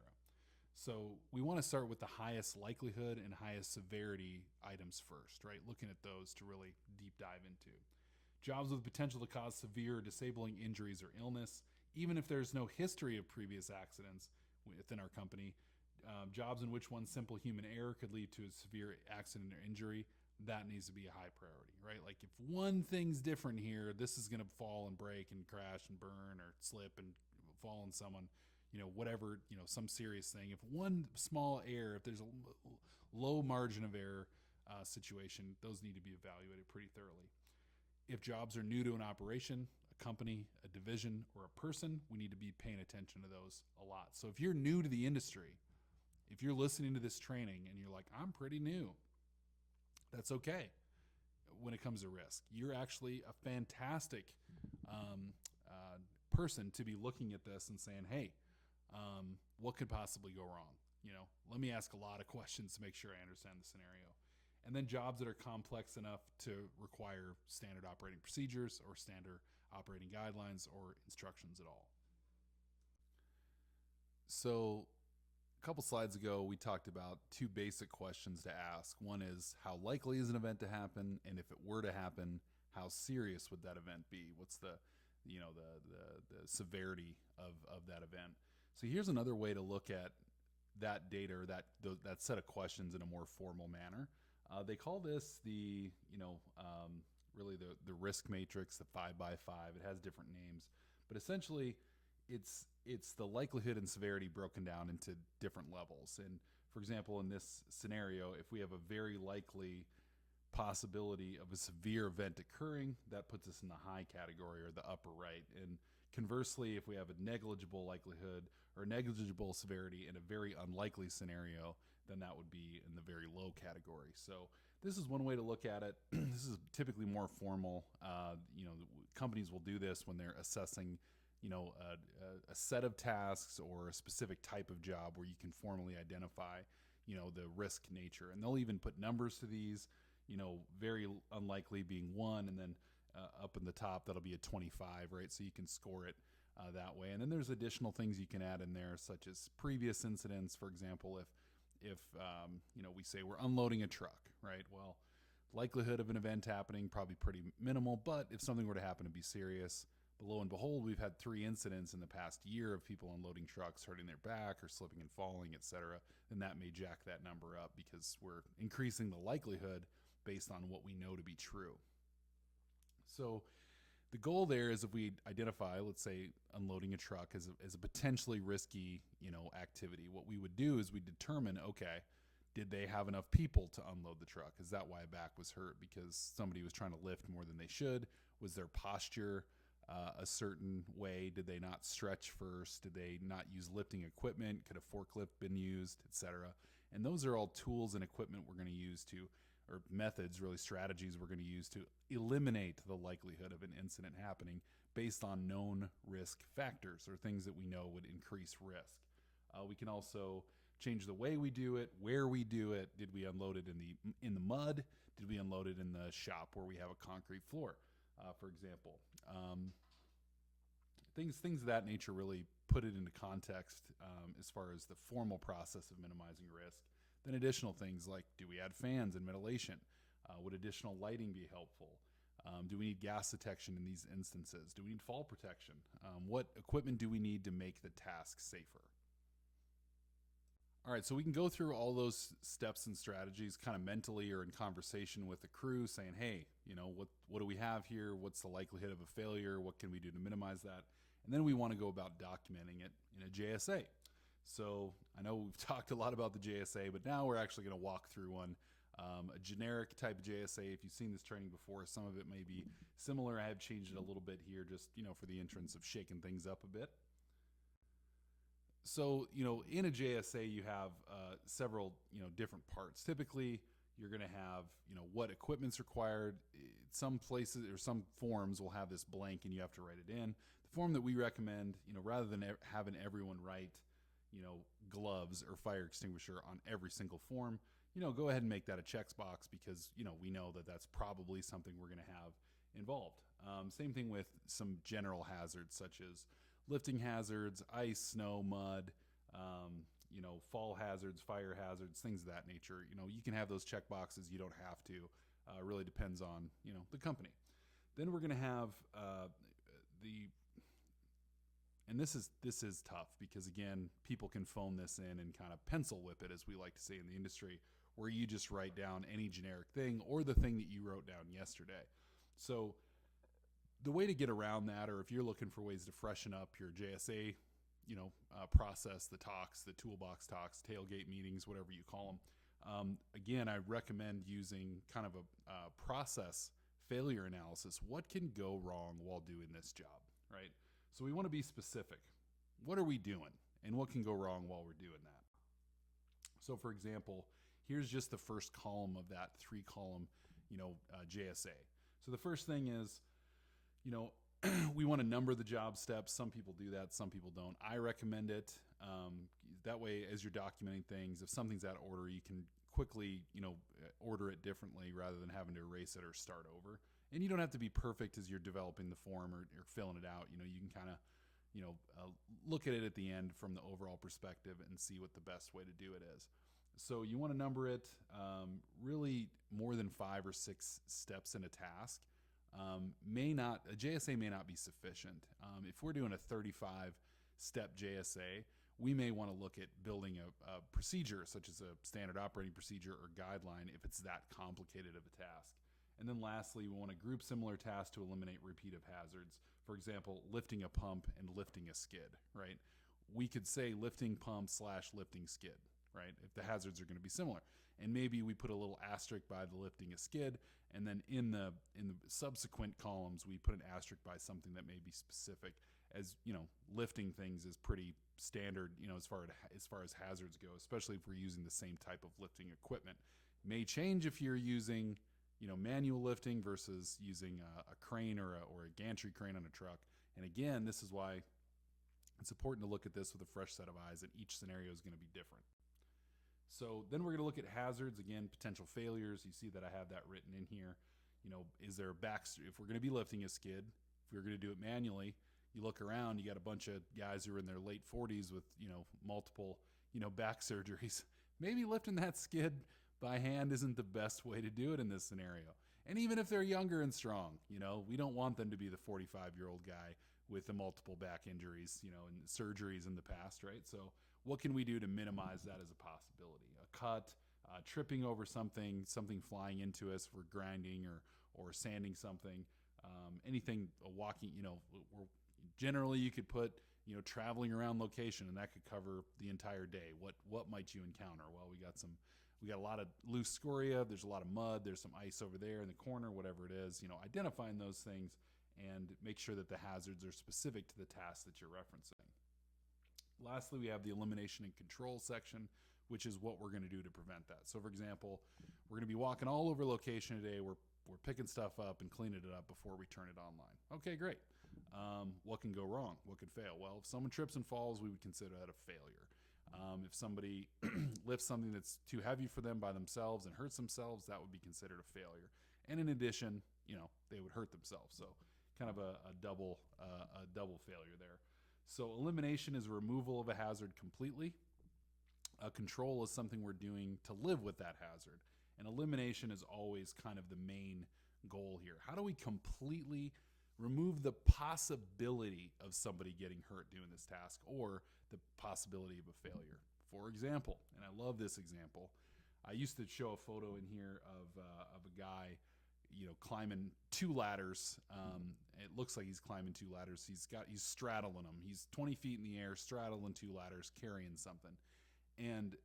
So we want to start with the highest likelihood and highest severity items first, right? Looking at those to really deep dive into. Jobs with potential to cause severe disabling injuries or illness, even if there's no history of previous accidents within our company. Jobs in which one simple human error could lead to a severe accident or injury, that needs to be a high priority, right? Like if one thing's different here, this is going to fall and break and crash and burn or slip and fall on someone, whatever, some serious thing. If one small error, if there's a low margin of error situation, those need to be evaluated pretty thoroughly. If jobs are new to an operation, a company, a division, or a person, we need to be paying attention to those a lot. So if you're new to the industry, if you're listening to this training and you're like, I'm pretty new, that's okay. When it comes to risk, you're actually a fantastic person to be looking at this and saying, hey, what could possibly go wrong? Let me ask a lot of questions to make sure I understand the scenario. And then jobs that are complex enough to require standard operating procedures or standard operating guidelines or instructions at all. So a couple slides ago, we talked about two basic questions to ask. One is, how likely is an event to happen? And if it were to happen, how serious would that event be? What's the severity of that event? So here's another way to look at that data or that set of questions in a more formal manner. They call this really the risk matrix, the 5x5. It has different names, but essentially it's the likelihood and severity broken down into different levels. And for example, in this scenario, if we have a very likely possibility of a severe event occurring, that puts us in the high category or the upper right. And conversely, if we have a negligible likelihood or negligible severity in a very unlikely scenario, then that would be in the very low category. So this is one way to look at it. This is typically more formal. Companies will do this when they're assessing, a set of tasks or a specific type of job where you can formally identify, the risk nature. And they'll even put numbers to these, very unlikely being 1, and then up in the top, that'll be a 25, right? So you can score it that way. And then there's additional things you can add in there, such as previous incidents. For example, if we say we're unloading a truck, right? Well, likelihood of an event happening, probably pretty minimal, but if something were to happen to be serious, but lo and behold, we've had 3 incidents in the past year of people unloading trucks, hurting their back or slipping and falling, etc., then that may jack that number up because we're increasing the likelihood based on what we know to be true. So the goal there is, if we identify, let's say, unloading a truck as a potentially risky, activity, what we would do is we determine, okay, did they have enough people to unload the truck? Is that why a back was hurt? Because somebody was trying to lift more than they should? Was their posture a certain way? Did they not stretch first? Did they not use lifting equipment? Could a forklift been used, etc.? And those are all tools and equipment we're going to use or methods, really strategies we're going to use to eliminate the likelihood of an incident happening based on known risk factors or things that we know would increase risk. We can also change the way we do it, where we do it. Did we unload it in the mud? Did we unload it in the shop where we have a concrete floor, for example? Things of that nature really put it into context as far as the formal process of minimizing risk. Then additional things like, do we add fans and ventilation? Would additional lighting be helpful? Do we need gas detection in these instances? Do we need fall protection? What equipment do we need to make the task safer? All right, so we can go through all those steps and strategies kind of mentally or in conversation with the crew saying, hey, what do we have here? What's the likelihood of a failure? What can we do to minimize that? And then we want to go about documenting it in a JSA. So I know we've talked a lot about the JSA, but now we're actually going to walk through one, a generic type of JSA. If you've seen this training before, some of it may be similar. I have changed it a little bit here just, for the entrance of shaking things up a bit. So, in a JSA, you have several, different parts. Typically, you're going to have, what equipment's required. Some places or some forms will have this blank and you have to write it in. The form that we recommend, rather than having everyone write, gloves or fire extinguisher on every single form, go ahead and make that a checkbox because, we know that that's probably something we're going to have involved. Same thing with some general hazards such as lifting hazards, ice, snow, mud, fall hazards, fire hazards, things of that nature. You can have those check boxes. You don't have to. Really depends on, the company. Then we're going to have and this is tough because, again, people can phone this in and kind of pencil whip it, as we like to say in the industry, where you just write down any generic thing or the thing that you wrote down yesterday. So the way to get around that, or if you're looking for ways to freshen up your JSA, process, the talks, the toolbox talks, tailgate meetings, whatever you call them. Again, I recommend using kind of a process failure analysis. What can go wrong while doing this job, right? So we want to be specific. What are we doing, and what can go wrong while we're doing that? So, for example, here's just the first column of that 3-column, JSA. So the first thing is, we want to number the job steps. Some people do that, some people don't. I recommend it. That way, as you're documenting things, if something's out of order, you can quickly, order it differently rather than having to erase it or start over. And you don't have to be perfect as you're developing the form or filling it out. You can kind of, look at it at the end from the overall perspective and see what the best way to do it is. So you want to number it really more than 5 or 6 steps in a task. A JSA may not be sufficient. If we're doing a 35-step JSA, we may want to look at building a procedure, such as a standard operating procedure or guideline, if it's that complicated of a task. And then lastly, we want to group similar tasks to eliminate repeat of hazards. For example, lifting a pump and lifting a skid, right? We could say lifting pump / lifting skid, right? If the hazards are going to be similar. And maybe we put a little asterisk by the lifting a skid, and then in the subsequent columns, we put an asterisk by something that may be specific. As lifting things is pretty standard, as far as hazards go, especially if we're using the same type of lifting equipment. May change if you're using manual lifting versus using a crane or a gantry crane on a truck. And again, this is why it's important to look at this with a fresh set of eyes, and each scenario is going to be different. So then we're going to look at hazards, again, potential failures. You see that I have that written in here. Is there a if we're going to be lifting a skid, if we're going to do it manually, you look around, you got a bunch of guys who are in their late 40s with, multiple, back surgeries. Maybe lifting that skid by hand isn't the best way to do it in this scenario. And even if they're younger and strong, we don't want them to be the 45-year-old guy with the multiple back injuries, and surgeries in the past, right? So what can we do to minimize that as a possibility? A cut, tripping over something flying into us, we're grinding or sanding something, anything, walking, generally you could put, traveling around location, and that could cover the entire day. What might you encounter? Well, we got a lot of loose scoria, there's a lot of mud, there's some ice over there in the corner, whatever it is, identifying those things and make sure that the hazards are specific to the task that you're referencing. Lastly, we have the elimination and control section, which is what we're going to do to prevent that. So, for example, we're going to be walking all over location today. We're picking stuff up and cleaning it up before we turn it online. Okay, great. What can go wrong? What could fail? Well, if someone trips and falls, we would consider that a failure. If somebody lifts something that's too heavy for them by themselves and hurts themselves, that would be considered a failure. And in addition, they would hurt themselves. So kind of a double failure there. So elimination is removal of a hazard completely. A control is something we're doing to live with that hazard. And elimination is always kind of the main goal here. How do we completely remove the possibility of somebody getting hurt doing this task or the possibility of a failure? For example, and I love this example, I used to show a photo in here of a guy, climbing two ladders. It looks like he's climbing two ladders. He's straddling them. He's 20 feet in the air, straddling two ladders, carrying something. And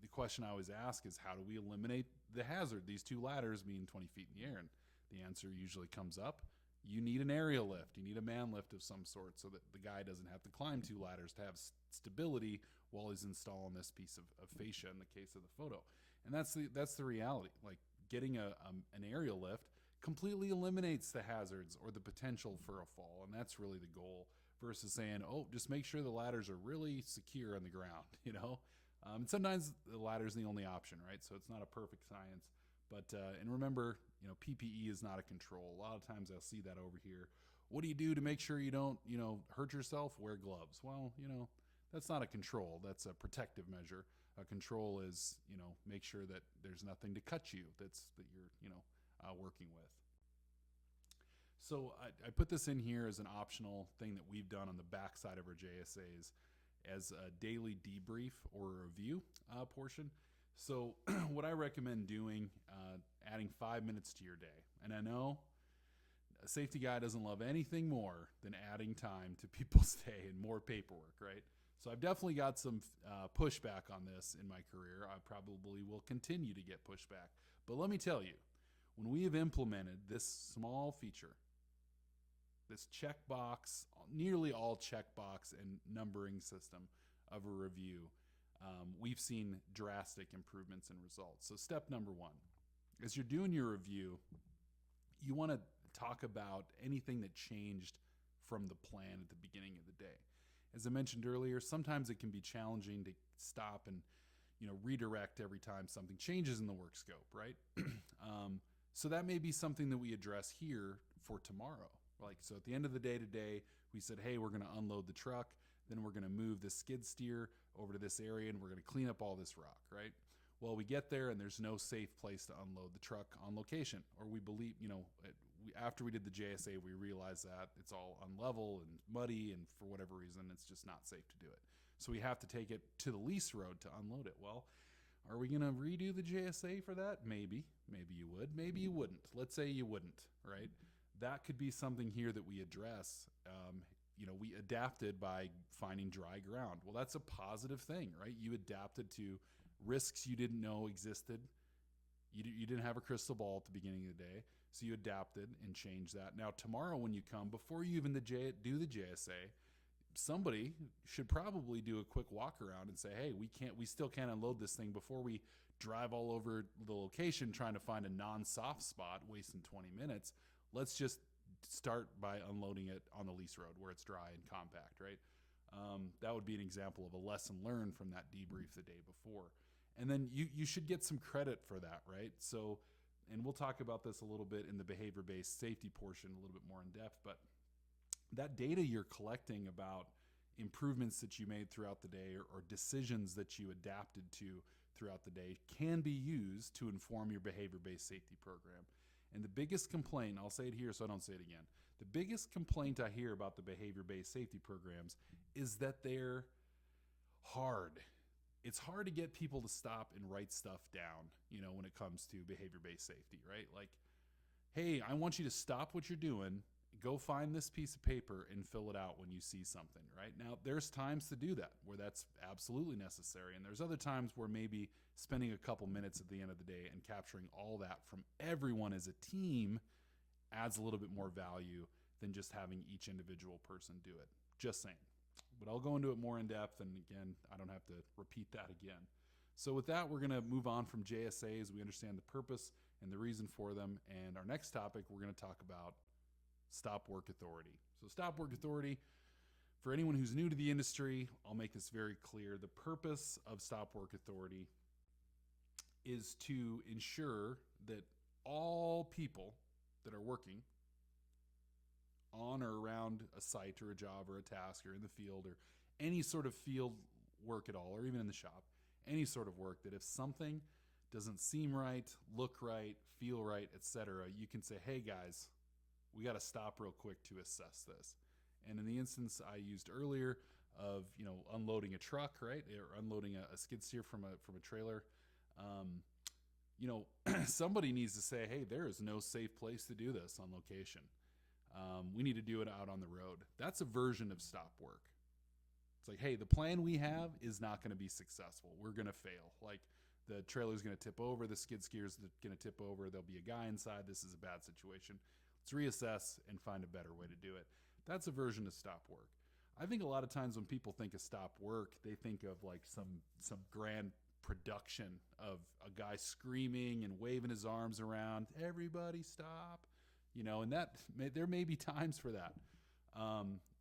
the question I always ask is, how do we eliminate the hazard? These two ladders being 20 feet in the air, and the answer usually comes up. You need an aerial lift. You need a man lift of some sort so that the guy doesn't have to climb two ladders to have stability while he's installing this piece of fascia in the case of the photo. And that's the reality. Like, getting an aerial lift completely eliminates the hazards or the potential for a fall, and that's really the goal, versus saying, oh, just make sure the ladders are really secure on the ground, And sometimes the ladder's the only option, right? So it's not a perfect science. But and remember, PPE is not a control. A lot of times I'll see that over here. What do you do to make sure you don't, hurt yourself? Wear gloves. Well, that's not a control. That's a protective measure. A control is, make sure that there's nothing to cut you that you're, working with. So I put this in here as an optional thing that we've done on the backside of our JSAs as a daily debrief or review portion. So what I recommend doing, adding 5 minutes to your day. And I know a safety guy doesn't love anything more than adding time to people's day and more paperwork, right? So I've definitely got some pushback on this in my career. I probably will continue to get pushback. But let me tell you, when we have implemented this small feature, this checkbox, nearly all checkbox and numbering system of a review, we've seen drastic improvements in results. So step number one, as you're doing your review, you want to talk about anything that changed from the plan at the beginning of the day. As I mentioned earlier, sometimes it can be challenging to stop and redirect every time something changes in the work scope, right? So that may be something that we address here for tomorrow. So at the end of the day today, we said, hey, we're going to unload the truck. Then we're going to move the skid steer over to this area, and we're going to clean up all this rock, right? Well, we get there, and there's no safe place to unload the truck on location. Or we believe, after we did the JSA, we realized that it's all unlevel and muddy, and for whatever reason, it's just not safe to do it. So we have to take it to the lease road to unload it. Well, are we going to redo the JSA for that? Maybe. Maybe you would. Maybe you wouldn't. Let's say you wouldn't, right? That could be something here that we address. We adapted by finding dry ground. Well, that's a positive thing, right? You adapted to risks you didn't know existed. You didn't have a crystal ball at the beginning of the day, so you adapted and changed that. Now, tomorrow when you come, before you even do the JSA, somebody should probably do a quick walk around and say, hey, we still can't unload this thing before we drive all over the location trying to find a non-soft spot, wasting 20 minutes. Let's just start by unloading it on the lease road where it's dry and compact, right? That would be an example of a lesson learned from that debrief the day before. And then you should get some credit for that, right? So, and we'll talk about this a little bit in the behavior-based safety portion a little bit more in depth, but that data you're collecting about improvements that you made throughout the day or decisions that you adapted to throughout the day can be used to inform your behavior-based safety program. And the biggest complaint, I'll say it here so I don't say it again, the biggest complaint I hear about the behavior-based safety programs is that they're hard. It's hard to get people to stop and write stuff down, when it comes to behavior-based safety, right? Like, hey, I want you to stop what you're doing, go find this piece of paper and fill it out when you see something, right? Now, there's times to do that where that's absolutely necessary. And there's other times where maybe spending a couple minutes at the end of the day and capturing all that from everyone as a team adds a little bit more value than just having each individual person do it. Just saying. But I'll go into it more in depth, and again, I don't have to repeat that again. So with that, we're going to move on from JSAs. We understand the purpose and the reason for them. And our next topic, we're going to talk about stop work authority. So stop work authority, for anyone who's new to the industry, I'll make this very clear. The purpose of stop work authority is to ensure that all people that are working on or around a site or a job or a task or in the field or any sort of field work at all, or even in the shop, any sort of work, that if something doesn't seem right, look right, feel right, etc., you can say, hey guys, we got to stop real quick to assess this. And in the instance I used earlier, of, unloading a truck, right, or unloading a skid steer from a trailer. Um, somebody needs to say, hey, there is no safe place to do this on location. We need to do it out on the road. That's a version of stop work. It's like, hey, the plan we have is not going to be successful. We're going to fail. Like, the trailer's going to tip over, the skid steer's going to tip over, there'll be a guy inside. This is a bad situation. Let's reassess and find a better way to do it. That's a version of stop work. I think a lot of times when people think of stop work, they think of like some grand production of a guy screaming and waving his arms around, everybody stop, and there may be times for that.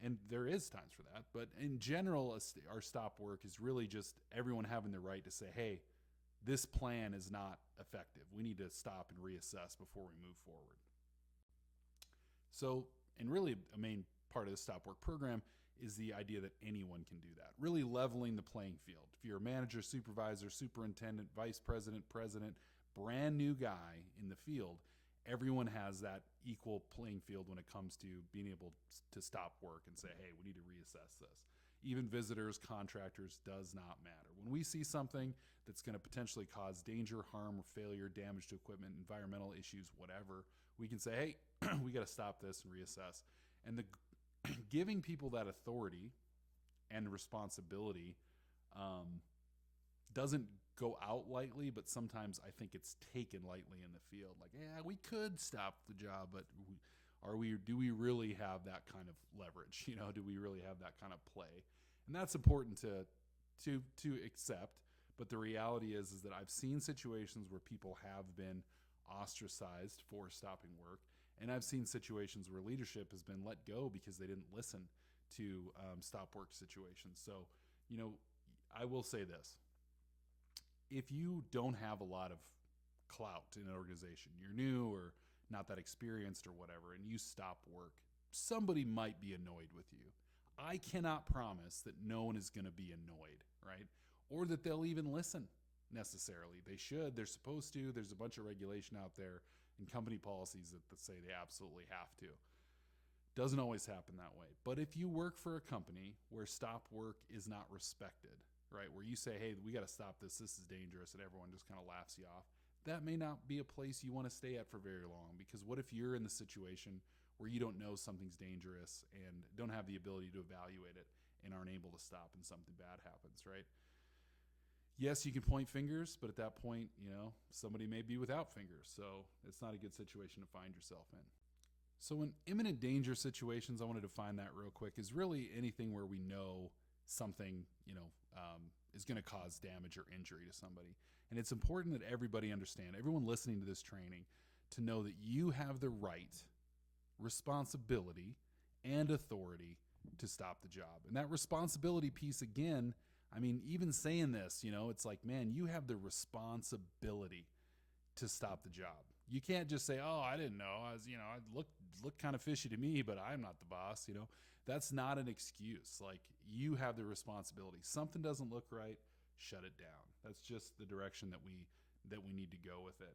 And there is times for that, but in general, our stop work is really just everyone having the right to say, hey, this plan is not effective. We need to stop and reassess before we move forward. So, and really a main part of the stop work program is the idea that anyone can do that, really leveling the playing field. If you're a manager, supervisor, superintendent, vice president, president, brand new guy in the field, everyone has that equal playing field when it comes to being able to stop work and say, hey, we need to reassess this. Even visitors, contractors, does not matter. When we see something that's going to potentially cause danger, harm, or failure, damage to equipment, environmental issues, whatever, we can say, hey, we got to stop this and reassess. And giving people that authority and responsibility doesn't go out lightly, but sometimes I think it's taken lightly in the field. Like, yeah, we could stop the job, but do we really have that kind of leverage? Do we really have that kind of play? And that's important to accept. But the reality is that I've seen situations where people have been ostracized for stopping work. And I've seen situations where leadership has been let go because they didn't listen to stop work situations. So, I will say this. If you don't have a lot of clout in an organization, you're new or not that experienced or whatever, and you stop work, somebody might be annoyed with you. I cannot promise that no one is going to be annoyed, right? Or that they'll even listen necessarily. They should. They're supposed to. There's a bunch of regulation out there and company policies that say they absolutely have to. Doesn't always happen that way. But if you work for a company where stop work is not respected, right, where you say, hey, we got to stop this is dangerous, and everyone just kind of laughs you off, that may not be a place you want to stay at for very long. Because what if you're in the situation where you don't know something's dangerous and don't have the ability to evaluate it and aren't able to stop and something bad happens, right? Yes, you can point fingers, but at that point, somebody may be without fingers. So it's not a good situation to find yourself in. So in imminent danger situations, I want to define that real quick, is really anything where we know something, is going to cause damage or injury to somebody. And it's important that everybody understand, everyone listening to this training, to know that you have the right, responsibility, and authority to stop the job. And that responsibility piece, again, even saying this, it's like, man, you have the responsibility to stop the job. You can't just say, oh, I didn't know. I look kind of fishy to me, but I'm not the boss. That's not an excuse. Like, you have the responsibility. Something doesn't look right, shut it down. That's just the direction that we need to go with it.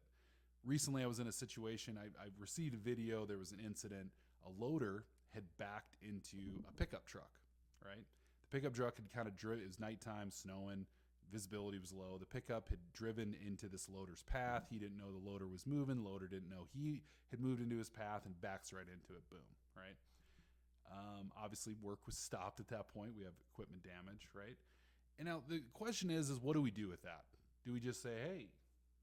Recently, I was in a situation, I received a video. There was an incident. A loader had backed into a pickup truck, right? The pickup truck had kind of driven, it was nighttime, snowing, visibility was low. The pickup had driven into this loader's path. He didn't know the loader was moving. The loader didn't know he had moved into his path and backs right into it. Boom, right? Obviously, work was stopped at that point. We have equipment damage, right? And now the question is what do we do with that? Do we just say, hey,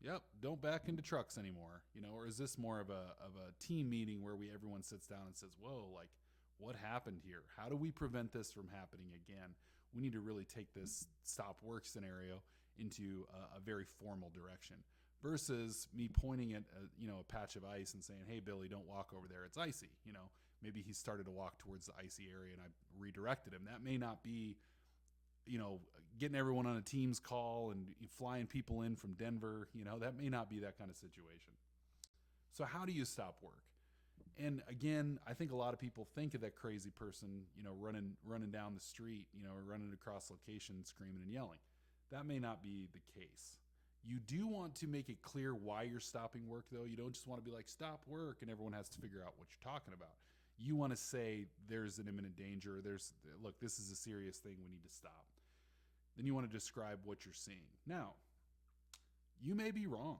yep, don't back into trucks anymore, or is this more of a team meeting where everyone sits down and says, whoa, like, what happened here? How do we prevent this from happening again? We need to really take this stop work scenario into a very formal direction versus me pointing at a patch of ice and saying, hey, Billy, don't walk over there. It's icy. Maybe he started to walk towards the icy area and I redirected him. That may not be, getting everyone on a Teams call and flying people in from Denver. That may not be that kind of situation. So how do you stop work? And again, I think a lot of people think of that crazy person, running down the street, or running across locations, screaming and yelling. That may not be the case. You do want to make it clear why you're stopping work, though. You don't just want to be like, stop work, and everyone has to figure out what you're talking about. You want to say there's an imminent danger. Look, this is a serious thing. We need to stop. Then you want to describe what you're seeing. Now, you may be wrong.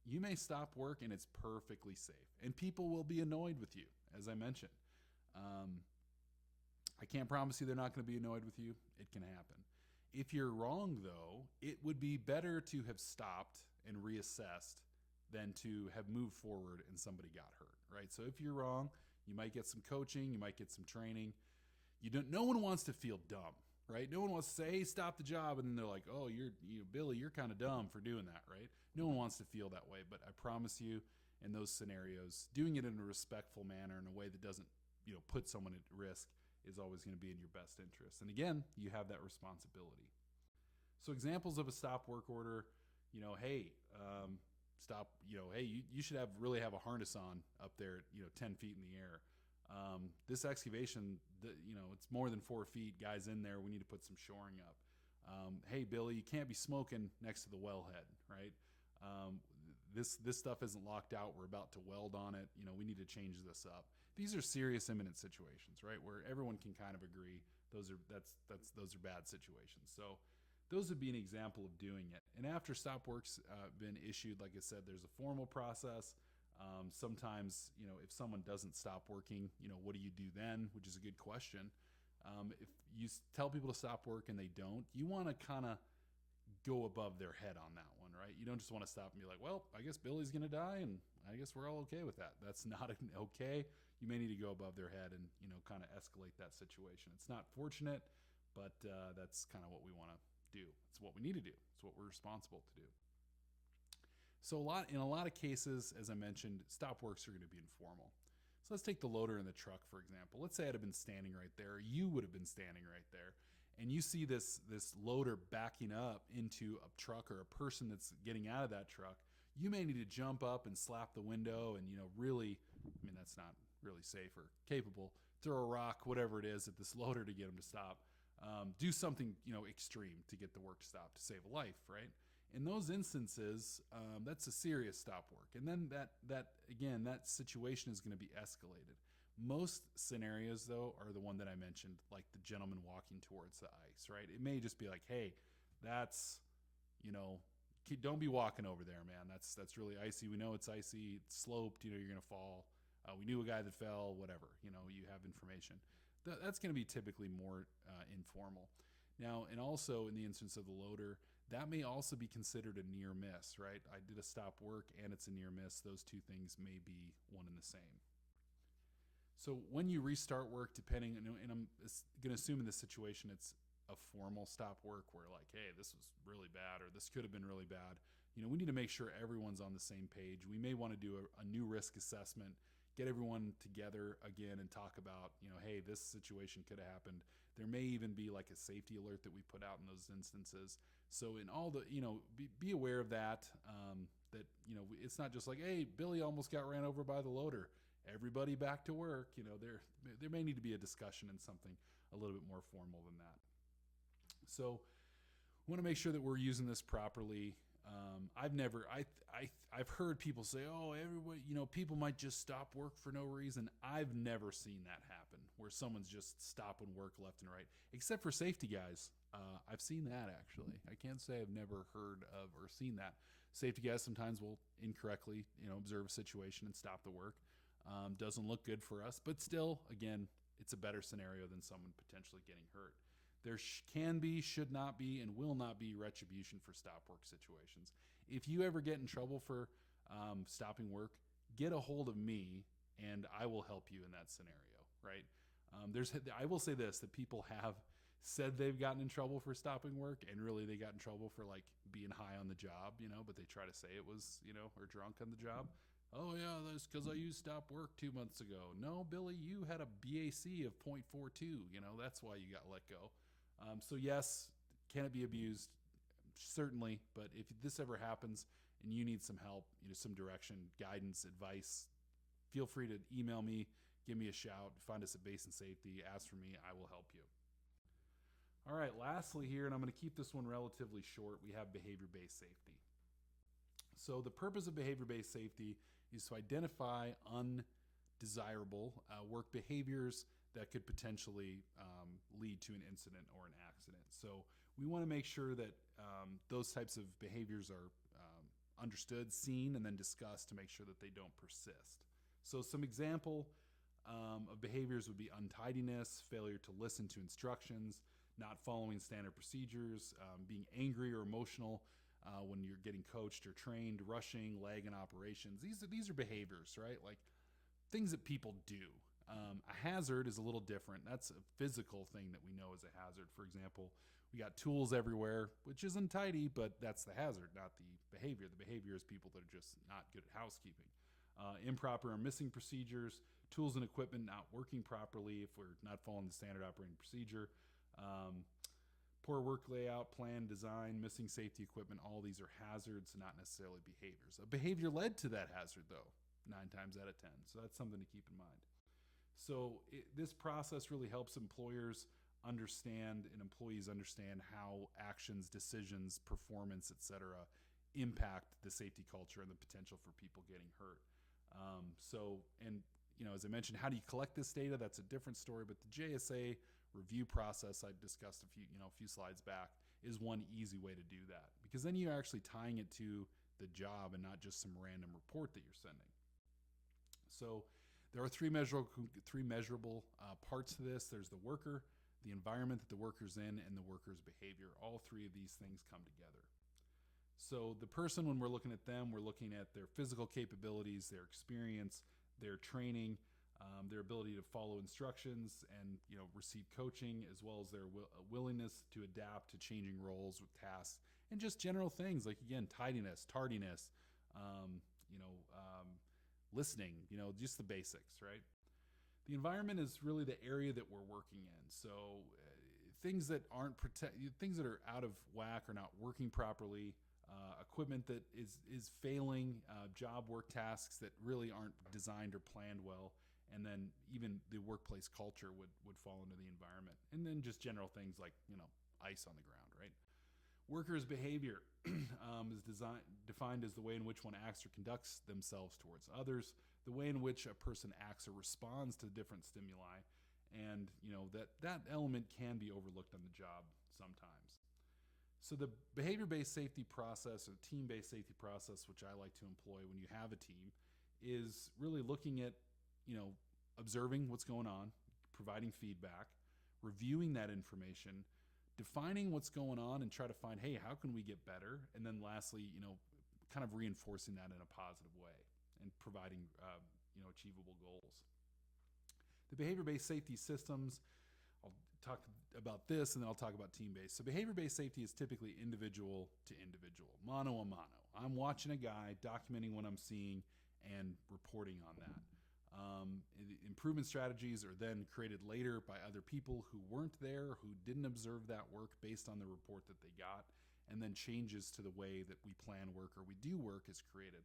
You may stop work and it's perfectly safe. And people will be annoyed with you, as I mentioned. I can't promise you they're not going to be annoyed with you. It can happen. If you're wrong, though, it would be better to have stopped and reassessed than to have moved forward and somebody got hurt, right? So if you're wrong, you might get some coaching, you might get some training. No one wants to feel dumb, right? No one wants to say, hey, stop the job. And then they're like, oh, Billy, you're kind of dumb for doing that, right? No one wants to feel that way. But I promise you, in those scenarios, doing it in a respectful manner, in a way that doesn't, put someone at risk, is always going to be in your best interest. And again, you have that responsibility. So examples of a stop work order, hey, stop, hey, you should really have a harness on up there at, 10 feet in the air. This excavation, it's more than 4 feet. Guys in there, we need to put some shoring up. Hey, Billy, you can't be smoking next to the wellhead, right? This stuff isn't locked out. We're about to weld on it. We need to change this up. These are serious, imminent situations, right? Where everyone can kind of agree those are bad situations. So those would be an example of doing it. And after stop work's been issued, like I said, there's a formal process. Sometimes, if someone doesn't stop working, what do you do then? Which is a good question. If you tell people to stop work and they don't, you want to kind of go above their head on that one, right? You don't just want to stop and be like, well, I guess Billy's going to die and I guess we're all okay with that. That's not okay. You may need to go above their head and, kind of escalate that situation. It's not fortunate, but that's kind of what we want to do. It's what we need to do. It's what we're responsible to do. So in a lot of cases, as I mentioned, stop works are going to be informal. So let's take the loader in the truck, for example. Let's say I'd have been standing right there. You would have been standing right there. And you see this loader backing up into a truck or a person that's getting out of that truck. You may need to jump up and slap the window and, really, that's not really safe or capable. Throw a rock, whatever it is, at this loader to get him to stop. Do something, extreme to get the work stopped to save a life, right? In those instances, that's a serious stop work. And then that situation is going to be escalated. Most scenarios, though, are the one that I mentioned, like the gentleman walking towards the ice, right? It may just be like, hey, that's, don't be walking over there, man. That's really icy. We know it's icy. It's sloped. You're going to fall. We knew a guy that fell, whatever. You have information. That's going to be typically more informal. Now, and also in the instance of the loader, that may also be considered a near miss, right? I did a stop work and it's a near miss. Those two things may be one and the same. So when you restart work, depending, and I'm going to assume in this situation it's a formal stop work where like, hey, this was really bad or this could have been really bad. We need to make sure everyone's on the same page. We may want to do a new risk assessment, get everyone together again and talk about, hey, this situation could have happened. There may even be like a safety alert that we put out in those instances. So in all the, be aware of that, that, it's not just like, hey, Billy almost got ran over by the loader. Everybody back to work. There may need to be a discussion and something a little bit more formal than that. So we want to make sure that we're using this properly. I've heard people say, oh, everybody, people might just stop work for no reason. I've never seen that happen where someone's just stopping work left and right, except for safety guys. I've seen that actually. I can't say I've never heard of or seen that. Safety guys sometimes will incorrectly, observe a situation and stop the work. Doesn't look good for us, but still, again, it's a better scenario than someone potentially getting hurt. There can be, should not be, and will not be retribution for stop work situations. If you ever get in trouble for stopping work, get a hold of me and I will help you in that scenario, right? I will say this, that people have said they've gotten in trouble for stopping work and really they got in trouble for like being high on the job, but they try to say it was, or drunk on the job. Oh yeah, that's because I used stop work 2 months ago. No, Billy, you had a BAC of 0.42. That's why you got let go. So yes, can it be abused? Certainly, but if this ever happens and you need some help, some direction, guidance, advice, feel free to email me, give me a shout, find us at Basin Safety, ask for me, I will help you. All right, lastly here, and I'm going to keep this one relatively short, we have behavior-based safety. So the purpose of behavior-based safety is to identify desirable work behaviors that could potentially lead to an incident or an accident. So we want to make sure that those types of behaviors are understood, seen, and then discussed to make sure that they don't persist. So some example of behaviors would be untidiness, failure to listen to instructions, not following standard procedures, being angry or emotional when you're getting coached or trained, rushing, lag in operations. These are behaviors, right? Like things that people do. A hazard is a little different. That's a physical thing that we know is a hazard. For example, we got tools everywhere, which is untidy, but that's the hazard, not the behavior. The behavior is people that are just not good at housekeeping. Improper or missing procedures, tools and equipment not working properly if we're not following the standard operating procedure. Poor work layout, plan, design, missing safety equipment, all these are hazards, not necessarily behaviors. A behavior led to that hazard, though, 9 times out of 10. So that's something to keep in mind. So this process really helps employers understand and employees understand how actions, decisions, performance, etc., impact the safety culture and the potential for people getting hurt. As I mentioned, how do you collect this data? That's a different story, but the JSA review process I discussed a few slides back is one easy way to do that, because then you're actually tying it to the job and not just some random report that you're sending. So there are three measurable parts to this. There's the worker, the environment that the worker's in, and the worker's behavior. All three of these things come together. So the person, when we're looking at them, we're looking at their physical capabilities, their experience, their training, their ability to follow instructions and receive coaching, as well as their willingness to adapt to changing roles with tasks, and just general things like, again, tidiness, tardiness, listening, just the basics, right? The environment is really the area that we're working in. So things that aren't things that are out of whack or not working properly, equipment that is failing, job work tasks that really aren't designed or planned well, and then even the workplace culture would fall into the environment. And then just general things like, ice on the ground, right? Workers' behavior is defined as the way in which one acts or conducts themselves towards others, the way in which a person acts or responds to different stimuli, and that element can be overlooked on the job sometimes. So the behavior-based safety process, or team-based safety process, which I like to employ when you have a team, is really looking at, observing what's going on, providing feedback, reviewing that information, defining what's going on and try to find, hey, how can we get better? And then lastly, kind of reinforcing that in a positive way and providing, achievable goals. The behavior-based safety systems, I'll talk about this and then I'll talk about team-based. So behavior-based safety is typically individual to individual, mano a mano. I'm watching a guy, documenting what I'm seeing, and reporting on that. Improvement strategies are then created later by other people who weren't there, who didn't observe that work based on the report that they got, and then changes to the way that we plan work or we do work is created.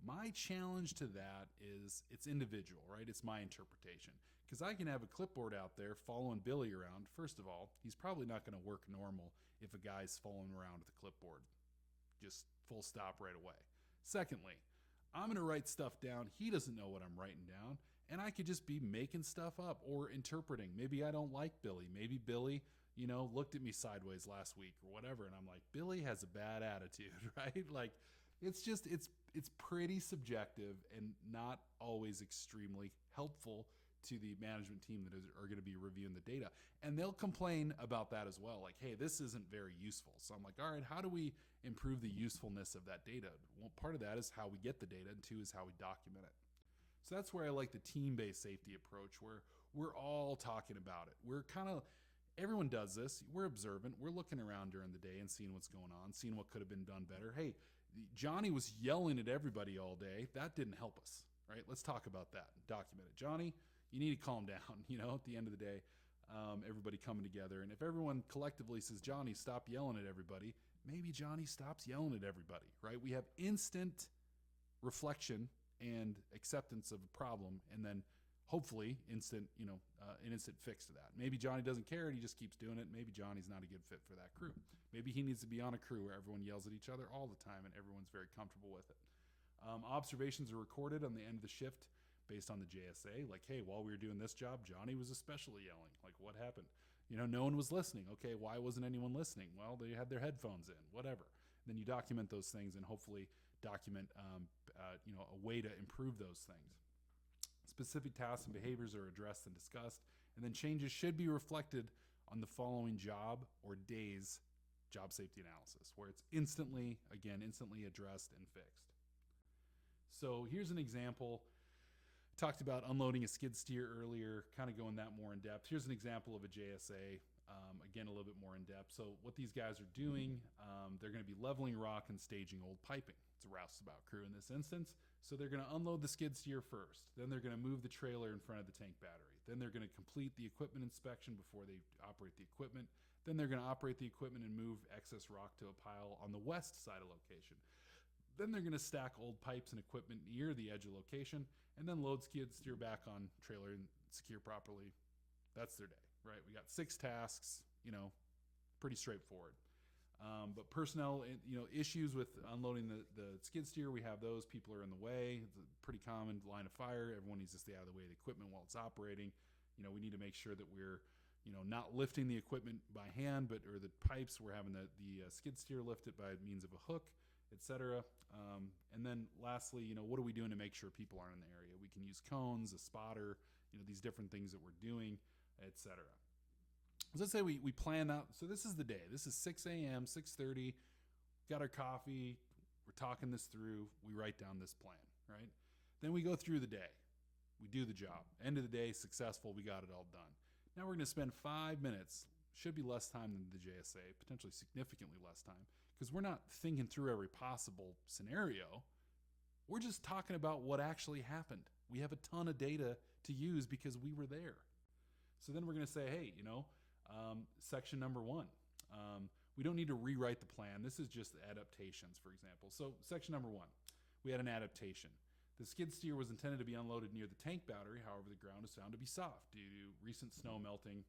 My challenge to that is it's individual, right? It's my interpretation. Because I can have a clipboard out there following Billy around. First of all, he's probably not going to work normal if a guy's following around with a clipboard. Just full stop right away. Secondly, I'm going to write stuff down. He doesn't know what I'm writing down. And I could just be making stuff up or interpreting. Maybe I don't like Billy. Maybe Billy, looked at me sideways last week or whatever. And I'm like, Billy has a bad attitude, right? Like, it's pretty subjective and not always extremely helpful to the management team that are going to be reviewing the data. And they'll complain about that as well. Like, hey, this isn't very useful. So I'm like, all right, how do we improve the usefulness of that data? Well, part of that is how we get the data, and 2 is how we document it. So that's where I like the team-based safety approach, where we're all talking about it. Everyone does this. We're observant. We're looking around during the day and seeing what's going on, seeing what could have been done better. Hey, Johnny was yelling at everybody all day. That didn't help us, right? Let's talk about that. Document it. Johnny, you need to calm down. At the end of the day, everybody coming together. And if everyone collectively says, Johnny, stop yelling at everybody, maybe Johnny stops yelling at everybody, right? We have instant reflection and acceptance of a problem, and then hopefully an instant fix to that. Maybe Johnny doesn't care and he just keeps doing it. Maybe Johnny's not a good fit for that crew. Maybe he needs to be on a crew where everyone yells at each other all the time and everyone's very comfortable with it. Observations are recorded on the end of the shift based on the JSA. Like, hey, while we were doing this job, Johnny was especially yelling. Like, what happened? No one was listening. Okay, why wasn't anyone listening? Well, they had their headphones in, whatever. Then you document those things and hopefully document a way to improve those things. Specific tasks and behaviors are addressed and discussed, and then changes should be reflected on the following job or day's job safety analysis, where it's instantly addressed and fixed. So here's an example. Talked about unloading a skid steer earlier, kind of going that more in depth. Here's an example of a JSA, again, a little bit more in depth. So what these guys are doing, they're going to be leveling rock and staging old piping. It's a roustabout crew in this instance. So they're going to unload the skid steer first. Then they're going to move the trailer in front of the tank battery. Then they're going to complete the equipment inspection before they operate the equipment. Then they're going to operate the equipment and move excess rock to a pile on the west side of location. Then they're going to stack old pipes and equipment near the edge of location, and then load skid steer back on trailer and secure properly. That's their day, right? We got 6 tasks, pretty straightforward. But personnel, issues with unloading the skid steer, we have those. People are in the way. It's a pretty common line of fire. Everyone needs to stay out of the way of the equipment while it's operating. We need to make sure that we're, not lifting the equipment by hand, or the pipes. We're having the skid steer lifted by means of a hook, etc. And then lastly, what are we doing to make sure people aren't in the area? We can use cones, a spotter, these different things that we're doing, etc. So let's say we plan out. So this is the day. This is 6 a.m., 6:30. Got our coffee. We're talking this through. We write down this plan, right? Then we go through the day. We do the job. End of the day, successful. We got it all done. Now we're going to spend 5 minutes. Should be less time than the JSA, potentially significantly less time, because we're not thinking through every possible scenario. We're just talking about what actually happened. We have a ton of data to use because we were there. So then we're going to say, hey, section number 1. We don't need to rewrite the plan. This is just adaptations, for example. So section number 1, we had an adaptation. The skid steer was intended to be unloaded near the tank battery. However, the ground was found to be soft due to recent snow melting.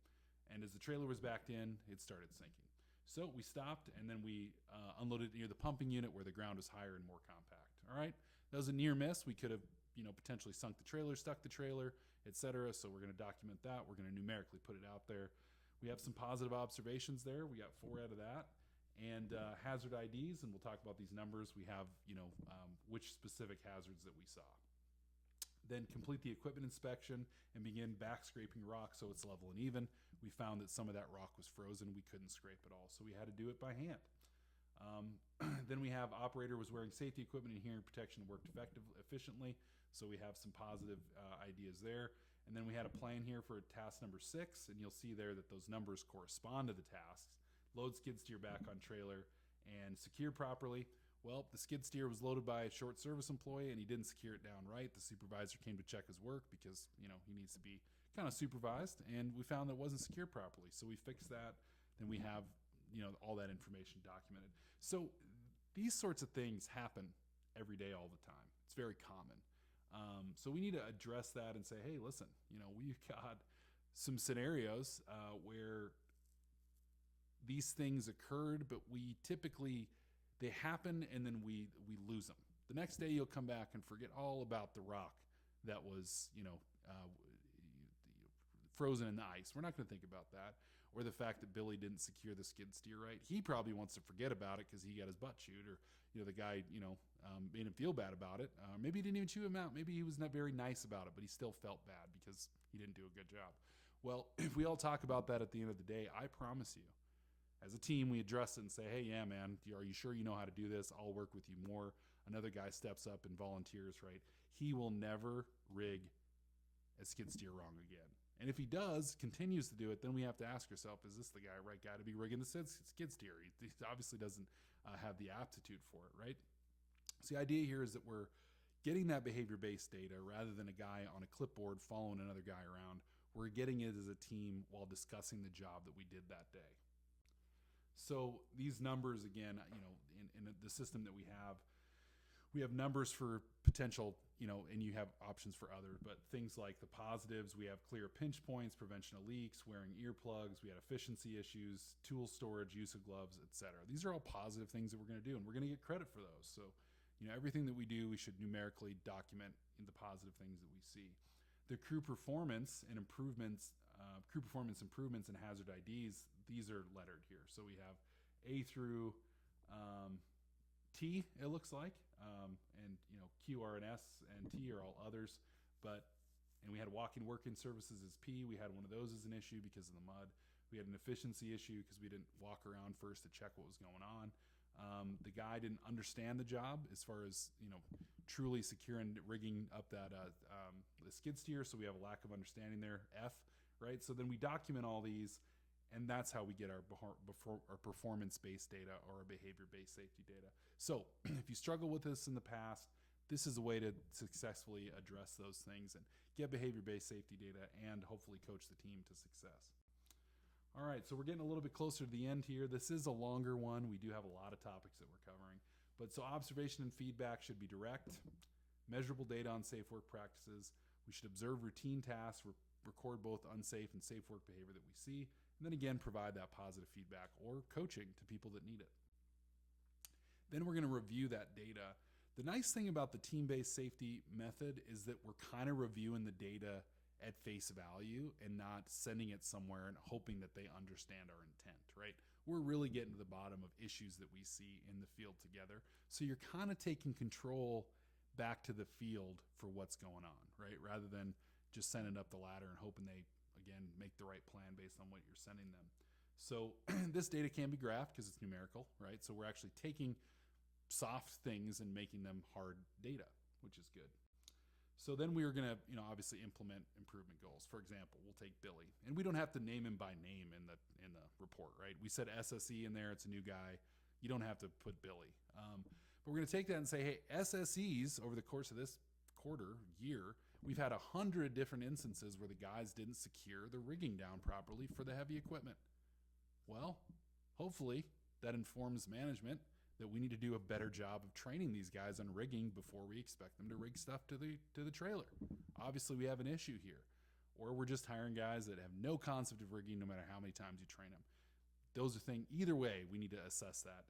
And as the trailer was backed in, it started sinking. So we stopped, and then we unloaded near the pumping unit where the ground was higher and more compact. All right, that was a near miss. We could have, potentially sunk the trailer, stuck the trailer, etc. So we're going to document that. We're going to numerically put it out there. We have some positive observations there. We got 4 out of that, and hazard IDs, and we'll talk about these numbers. We have, which specific hazards that we saw. Then complete the equipment inspection and begin back scraping rock so it's level and even. We found that some of that rock was frozen. We couldn't scrape it all, so we had to do it by hand. Then we have operator was wearing safety equipment and hearing protection worked efficiently, so we have some positive ideas there. And then we had a plan here for task number 6, and you'll see there that those numbers correspond to the tasks. Load skid steer back on trailer and secure properly. Well, the skid steer was loaded by a short service employee, and he didn't secure it down right. The supervisor came to check his work because, he needs to be kind of supervised, and we found that it wasn't secured properly. So we fixed that. Then we have, all that information documented. So these sorts of things happen every day, all the time. It's very common. So we need to address that and say, hey, listen, we've got some scenarios where these things occurred, but they happen and then we lose them. The next day you'll come back and forget all about the rock that was, frozen in the ice. We're not going to think about that. Or the fact that Billy didn't secure the skid steer right. He probably wants to forget about it because he got his butt chewed, or the guy made him feel bad about it. Maybe he didn't even chew him out. Maybe he was not very nice about it, but he still felt bad because he didn't do a good job. Well, if we all talk about that at the end of the day, I promise you, as a team, we address it and say, hey, yeah, man, are you sure you know how to do this? I'll work with you more. Another guy steps up and volunteers, right? He will never rig a skid steer wrong again. And if he continues to do it, then we have to ask ourselves, is this the right guy to be rigging the skid steer? He obviously doesn't have the aptitude for it, right? So the idea here is that we're getting that behavior-based data rather than a guy on a clipboard following another guy around. We're getting it as a team while discussing the job that we did that day. So these numbers, again, in the system that we have numbers for potential, and you have options for others, but things like the positives, we have clear pinch points, prevention of leaks, wearing earplugs, we had efficiency issues, tool storage, use of gloves, etc. These are all positive things that we're going to do, and we're going to get credit for those. So, everything that we do, we should numerically document the positive things that we see. The crew performance improvements and hazard IDs, these are lettered here. So we have A through T, it looks like, and Q, R, and S, and T are all others. And we had walk-in work-in services as P. We had one of those as an issue because of the mud. We had an efficiency issue because we didn't walk around first to check what was going on. The guy didn't understand the job as far as truly securing rigging up that the skid steer. So we have a lack of understanding there. F, right? So then we document all these, and that's how we get our performance-based data or our behavior-based safety data. So if you struggle with this in the past, this is a way to successfully address those things and get behavior-based safety data and hopefully coach the team to success. All right, so we're getting a little bit closer to the end here. This is a longer one. We do have a lot of topics that we're covering. But so observation and feedback should be direct, measurable data on safe work practices. We should observe routine tasks, record both unsafe and safe work behavior that we see, and then again, provide that positive feedback or coaching to people that need it. Then we're going to review that data. The nice thing about the team-based safety method is that we're kind of reviewing the data at face value and not sending it somewhere and hoping that they understand our intent, right? We're really getting to the bottom of issues that we see in the field together. So you're kind of taking control back to the field for what's going on, right? Rather than just sending up the ladder and hoping they, again, make the right plan based on what you're sending them. So this data can be graphed because it's numerical, right? So we're actually taking soft things and making them hard data, which is good. So then we are going to, obviously implement improvement goals. For example, we'll take Billy, and we don't have to name him by name in the report, right? We said SSE in there; it's a new guy. You don't have to put Billy. But we're going to take that and say, hey, SSEs over the course of this year, we've had 100 different instances where the guys didn't secure the rigging down properly for the heavy equipment. Well, hopefully that informs management that we need to do a better job of training these guys on rigging before we expect them to rig stuff to the trailer. Obviously, we have an issue here. Or we're just hiring guys that have no concept of rigging no matter how many times you train them. Those are things, either way, we need to assess that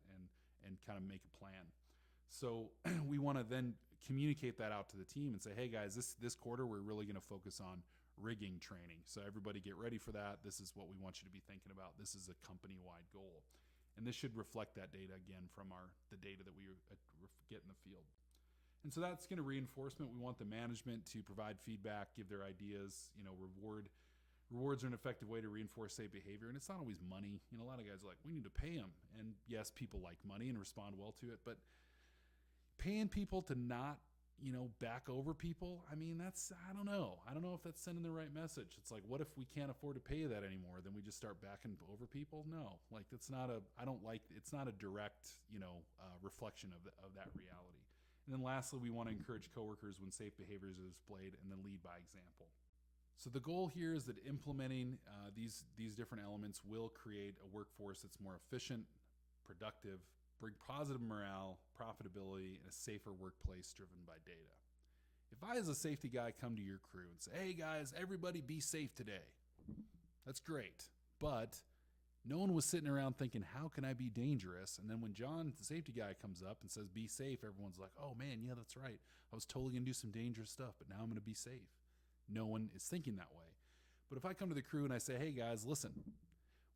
and kind of make a plan. So we want to then communicate that out to the team and say, hey guys, this quarter we're really going to focus on rigging training. So everybody get ready for that. This is what we want you to be thinking about. This is a company-wide goal. And this should reflect that data again from the data that we get in the field. And so that's going to reinforcement. We want the management to provide feedback, give their ideas, rewards are an effective way to reinforce safe behavior. And it's not always money. A lot of guys are like, we need to pay them. And yes, people like money and respond well to it, but paying people to not, back over people, I don't know. I don't know if that's sending the right message. It's like, what if we can't afford to pay you that anymore? Then we just start backing over people? No, it's not a direct, reflection of that reality. And then lastly, we want to encourage coworkers when safe behaviors are displayed and then lead by example. So the goal here is that implementing these different elements will create a workforce that's more efficient, productive, bring positive morale, profitability, and a safer workplace driven by data. If I, as a safety guy, come to your crew and say, hey guys, everybody be safe today, that's great. But no one was sitting around thinking, how can I be dangerous? And then when John, the safety guy, comes up and says, be safe, everyone's like, oh man, yeah, that's right. I was totally gonna do some dangerous stuff, but now I'm gonna be safe. No one is thinking that way. But if I come to the crew and I say, hey guys, listen,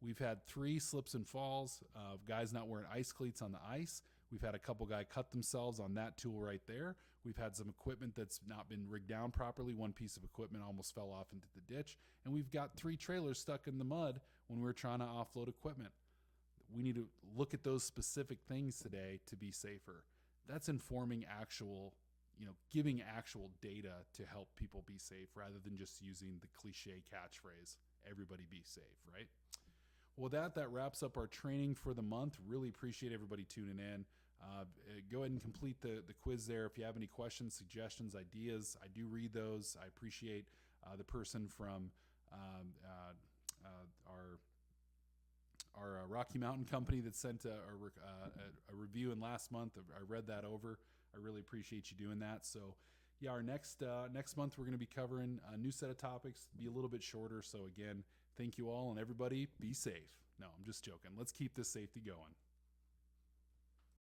we've had 3 slips and falls of guys not wearing ice cleats on the ice. We've had a couple guys cut themselves on that tool right there. We've had some equipment that's not been rigged down properly. One piece of equipment almost fell off into the ditch. And we've got 3 trailers stuck in the mud when we're trying to offload equipment. We need to look at those specific things today to be safer. That's informing actual, giving actual data to help people be safe rather than just using the cliche catchphrase, everybody be safe, right? Well, that wraps up our training for the month. Really appreciate everybody tuning in. Go ahead and complete the quiz there. If you have any questions, suggestions, ideas, I do read those. I appreciate the person from our Rocky Mountain company that sent a review in last month. I read that over. I really appreciate you doing that. So yeah, our next month we're going to be covering a new set of topics, be a little bit shorter. So again, thank you all, and everybody be safe. No, I'm just joking. Let's keep this safety going.